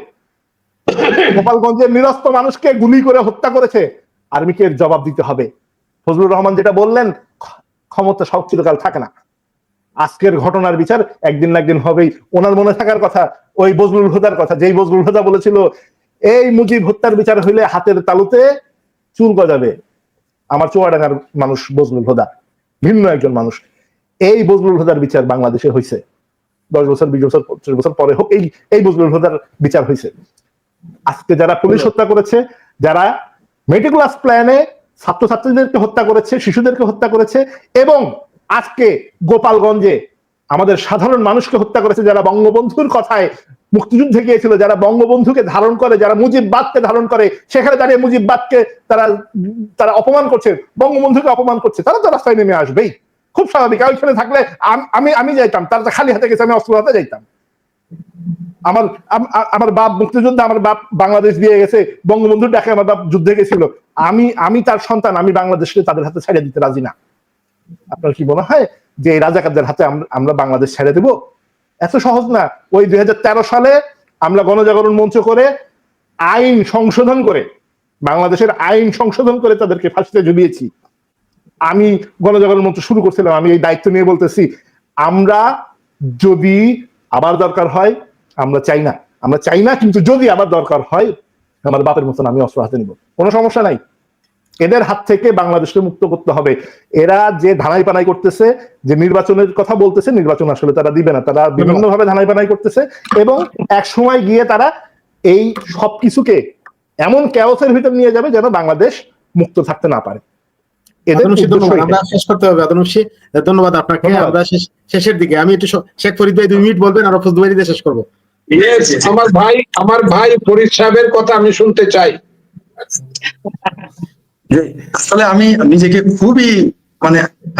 গোপালগঞ্জের নিরস্ত মানুষকে গুলি করে হত্যা করেছে, আর্মিকে এর জবাব দিতে হবে। ফজলুর রহমান যেটা বললেন, ক্ষমতা সব চিরকাল থাকে না। আজকের ঘটনার বিচার একদিন না একদিন হবেই। ওনার মনে থাকার কথা ওই বজলুল হুদার কথা, যেই বজলুল হুদা বলেছিল এই মুজিব হত্যার বিচার হইলে হাতের তালুতে চুল গজাবে। আমার চুয়াডাঙ্গার মানুষ বজলুল হুদা, ভিন্ন একজন মানুষ। এই বজলুল হুদার বিচার বাংলাদেশে হয়েছে 10 বছর 20 বছর 25 বছর পরে হোক, এই বজলুল হুদার বিচার হয়েছে। আজকে যারা পুলিশ হত্যা করেছে, যারা মেটিকুলাস প্ল্যানে ছাত্রছাত্রীদেরকে হত্যা করেছে, শিশুদেরকে হত্যা করেছে, এবং আজকে গোপালগঞ্জে আমাদের সাধারণ মানুষকে হত্যা করেছে, যারা বঙ্গবন্ধুর কথায় মুক্তিযুদ্ধে গিয়েছিল, যারা বঙ্গবন্ধুকে ধারণ করে, যারা মুজিববাদকে ধারণ করে, সেখানে দাঁড়িয়ে মুজিববাদকে তারা অপমান করছে, বঙ্গবন্ধুকে অপমান করছে, তারা তো রাস্তায় নেমে আসবেই, খুব স্বাভাবিক। ওইখানে থাকলে আমি যাইতাম, তারা তো খালি হাতে গেছে, আমি অস্ত্র হাতে যাইতাম। আমার বাপ মুক্তিযোদ্ধা, আমার বাপ বাংলাদেশ দিয়ে গেছে, বঙ্গবন্ধুর ডাকে আমার বাপ যুদ্ধে গেছিল, আমি তার সন্তান, আমি বাংলাদেশকে তাদের হাতে ছেড়ে দিতে রাজি না। আপনার কি মনে হয় যে এই রাজাকারদের হাতে আমরা বাংলাদেশ ছেড়ে দেব? এত সহজ না। ওই 2013 সালে আমরা গণজাগরণ মঞ্চ করে আইন সংশোধন করে, বাংলাদেশের আইন সংশোধন করে তাদেরকে ফাঁসিতে ঝুলিয়েছি। আমি গণজাগরণ মঞ্চ শুরু করছিলাম, আমি এই দায়িত্ব নিয়ে বলতেছি, আমরা যদি আবার দরকার হয়, আমরা চাই না, কিন্তু যদি আবার দরকার হয় আমার বাপের মতন আমি অস্ত্র হাতে নিব, কোনো সমস্যা নাই। এদের হাত থেকে বাংলাদেশকে মুক্ত করতে হবে। এরা যে ধানাই পানাই করতেছে, যে নির্বাচনের কথা বলতেছে, নির্বাচন আসলে তারা দিবে না, তারা বিভিন্ন ভাবে ধানাই পানাই করতেছে, এবং এক সময় গিয়ে তারা এই সবকিছুকে এমন ক্যাওসের ভিতর নিয়ে যাবে যেন বাংলাদেশ মুক্ত থাকতে না পারে। আমরা শেষ করতে হবে। ধন্যবাদ আপনাকে। আমরা শেষের দিকে আমি একটু শেখ ফরিদ ভাই 2 মিনিট বলবেন, আর ফজলু ভাই দিয়ে শেষ করবো। আমার ভাই ফরিদ সাহেবের কথা আমি শুনতে চাই। আসলে আমি নিজেকে খুবই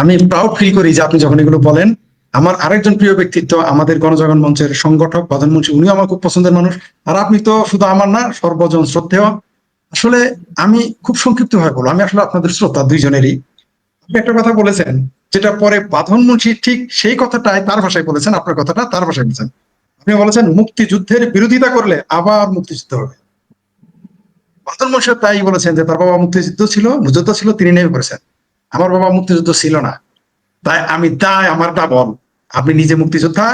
আমি প্রাউড ফিল করি যে আপনি যখন এগুলো বলেন। আমার আরেকজন প্রিয় ব্যক্তিত্ব, আমাদের গণজাগরণ মঞ্চের সংগঠক প্রধানমন্ত্রী, উনিও আমার খুব পছন্দের মানুষ। আর আপনি তো শুধু আমার না, সর্বজন শ্রদ্ধেয়। আসলে আমি খুব সংক্ষিপ্ত ভাবে বলবো, আমি আসলে আপনাদের শ্রোতা দুইজনেরই। আপনি একটা কথা বলেছেন যেটা পরে প্রধানমন্ত্রী ঠিক সেই কথাটাই তার ভাষায় বলেছেন, আপনার কথাটা তার ভাষায় বলেছেন। আপনি বলেছেন মুক্তিযুদ্ধের বিরোধিতা করলে আবার মুক্তিযুদ্ধ হবে। প্রধানমন্ত্রী তাই বলেছেন যে তার বাবা মুক্তিযুদ্ধ ছিল, তিনি নেমে পড়েছেন। আমার বাবা মুক্তিযুদ্ধ ছিল না, তাই আমারটা বল। আপনি নিজে মুক্তিযোদ্ধা,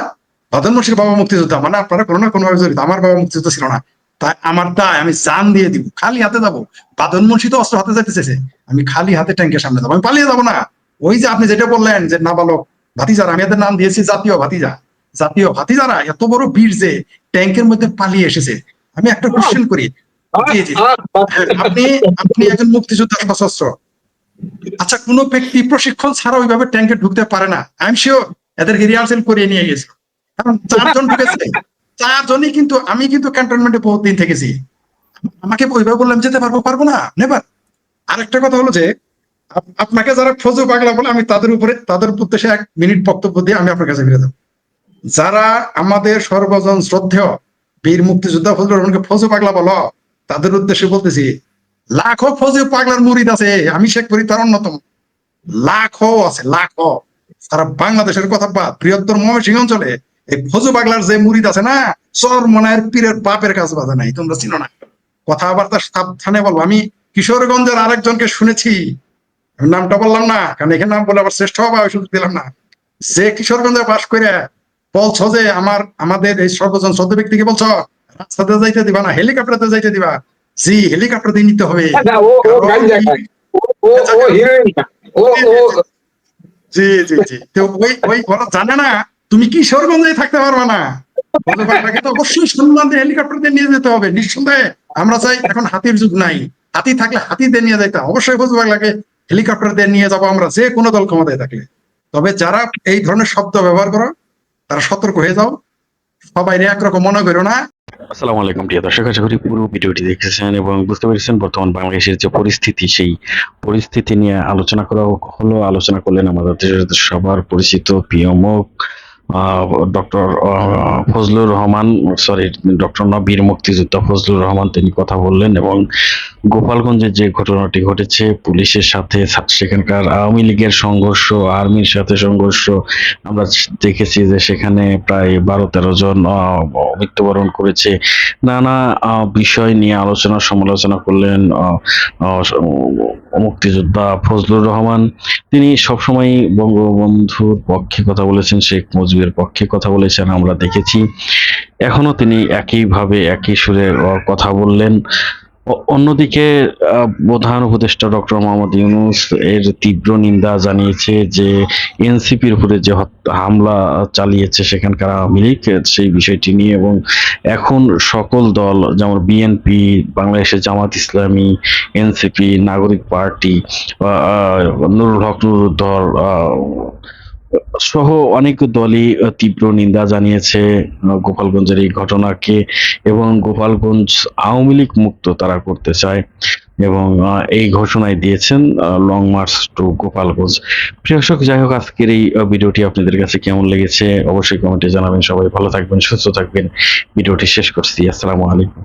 প্রধানমন্ত্রীর বাবা মুক্তিযোদ্ধা, মানে আপনারা কোনো না কোনো ভাবে জড়িত। আমার বাবা মুক্তিযুদ্ধ ছিল না, তাই আমার দায়, আমি জান দিয়ে দিব, খালি হাতে যাবো। প্রধানমন্ত্রী তো অস্ত্র হাতে যাইতেছে, আমি খালি হাতে ট্যাঙ্কের সামনে যাবো, আমি পালিয়ে যাবো না। ওই যে আপনি যেটা বললেন যে নাবালক ভাতিজারা, আমি এদের নাম দিয়েছি জাতীয় ভাতিজারা, এত বড় বীর যে ট্যাঙ্কের মধ্যে পালিয়ে এসেছে। আমি একটা কোশ্চেন করি, আপনি একজন মুক্তিযোদ্ধা সশস্ত্র, আচ্ছা কোন ব্যক্তি প্রশিক্ষণ ছাড়া ওইভাবে ট্যাঙ্কে ঢুকতে পারে না? আই এম শিওর এদেরকে রিহার্সেল করিয়ে নিয়ে গেছিল, কারণ 4 জন ঢুকেছে, 4 জনই কিন্তু, আমি কিন্তু ক্যান্টনমেন্টে বহুত দিন থেকেছি, আমাকে ওইভাবে বললাম যেতে পারবো না, নেবার। আরেকটা কথা হলো যে আপনাকে যারা ফজু পাগলা বলে, আমি তাদের উদ্দেশ্যে 1 মিনিট বক্তব্য দিয়ে আমি আপনার কাছে ফিরে যাবো। যারা আমাদের সর্বজন শ্রদ্ধেয় বীর মুক্তিযোদ্ধা ফজলুর রহমানকে ফজু পাগলা বলো, তাদের উদ্দেশ্যে বলতেছি, লাখো ফজু পাগলার মুরিদ আছে, আমি শেখ ফরিদ তার অন্যতম। লাখো আছে, লাখো। তারা বাংলাদেশের কথা বাদ, বৃহত্তর ময়মনসিংহ অঞ্চলে এই ফজু পাগলার যে মুরিদ আছে না, চর মনায়ের পীরের বাপের কাজ বাধা নাই, তোমরা চিনো না। কথাবার্তা সাবধানে বলবো। আমি কিশোরগঞ্জের আরেকজনকে শুনেছি, আমি নামটা বললাম না কারণ এখানে নাম বলে আবার শ্রেষ্ঠ হবা ওই সুযোগ দিলাম না, যে কিশোরগঞ্জে বাস করে বলছো যে আমাদের এই সর্বজন 14 ব্যক্তিকে বলছো রাস্তাতে যাইতে দিবা না, হেলিকপ্টারে যাইতে দিবা। জি, হেলিকপ্টার দিয়ে নিতে হবে। না, ও গাঞ্জা খায়, ও হিরোইন খায়, ও জি জি জি, তো ওই ওরা জানে না তুমি কিশোরগঞ্জে থাকতে পারবে না, আপনাকে তো অবশ্যই সম্মান দিয়ে হেলিকপ্টার দিয়ে নিয়ে যেতে হবে নিঃসন্দেহে। আমরা চাই, এখন হাতির যুগ নাই, হাতি থাকলে হাতি দিয়ে নিয়ে যাইতাম, অবশ্যই বুঝবাংলাকে হেলিকপ্টার দিয়ে নিয়ে যাবো আমরা যে কোনো দল ক্ষমতায় থাকলে। তবে যারা এই ধরনের শব্দ ব্যবহার করো তারা সতর্ক হয়ে যাও, সবাই একরকম মনে করো না। আসসালামু আলাইকুম প্রিয় দর্শক, আশা করি পুরো ভিডিওটি দেখেছেন এবং বুঝতে পেরেছেন বর্তমান বাংলাদেশের যে পরিস্থিতি, সেই পরিস্থিতি নিয়ে আলোচনা করা হলো। আলোচনা করলেন আমাদের দেশের সবার পরিচিত প্রিয় মুখ ডক্টর ফজলুর রহমান, ডক্টর না, বীর মুক্তিযোদ্ধা ফজলুর রহমান। তিনি কথা বললেন এবং গোপালগঞ্জে যে ঘটনাটি ঘটেছে পুলিশের সাথে, সেখানকার আওয়ামী লীগের সংঘর্ষ, আর্মির সাথে সংঘর্ষ, আমরা দেখেছি যে সেখানে প্রায় 12-13 জন মৃত্যুবরণ করেছে। নানা বিষয় নিয়ে আলোচনা সমালোচনা করলেন মুক্তিযোদ্ধা ফজলুর রহমান। তিনি সবসময় বঙ্গবন্ধুর পক্ষে কথা বলেছেন, শেখ মুজিবের পক্ষে কথা বলেছেন, আমরা দেখেছি। এখনো তিনি একইভাবে একই সুরে কথা বললেন। অন্যদিকে প্রধান উপদেষ্টা ডক্টর মোহাম্মদ ইউনূস এর তীব্র নিন্দা জানিয়েছে যে এনসিপির উপরে যে হামলা চালিয়েছে সেখানকার আওয়ামী লীগ, সেই বিষয়টি নিয়ে। এবং এখন সকল দল যেমন বিএনপি, বাংলাদেশের জামাত ইসলামী, এনসিপি, নাগরিক পার্টি, নুরুল হক নুরুদ্দল সহ অনেক দলই তীব্র নিন্দা জানিয়েছে গোপালগঞ্জের এই ঘটনাকে, এবং গোপালগঞ্জ আওয়ামী লীগ মুক্ত তারা করতে চায় এবং এই ঘোষণায় দিয়েছেন লং মার্চ টু গোপালগঞ্জ। প্রিয় দর্শক, যাই হোক, আজকের এই ভিডিওটি আপনাদের কাছে কেমন লেগেছে অবশ্যই কমেন্টে জানাবেন। সবাই ভালো থাকবেন, সুস্থ থাকবেন। ভিডিওটি শেষ করছি। আসসালামু আলাইকুম।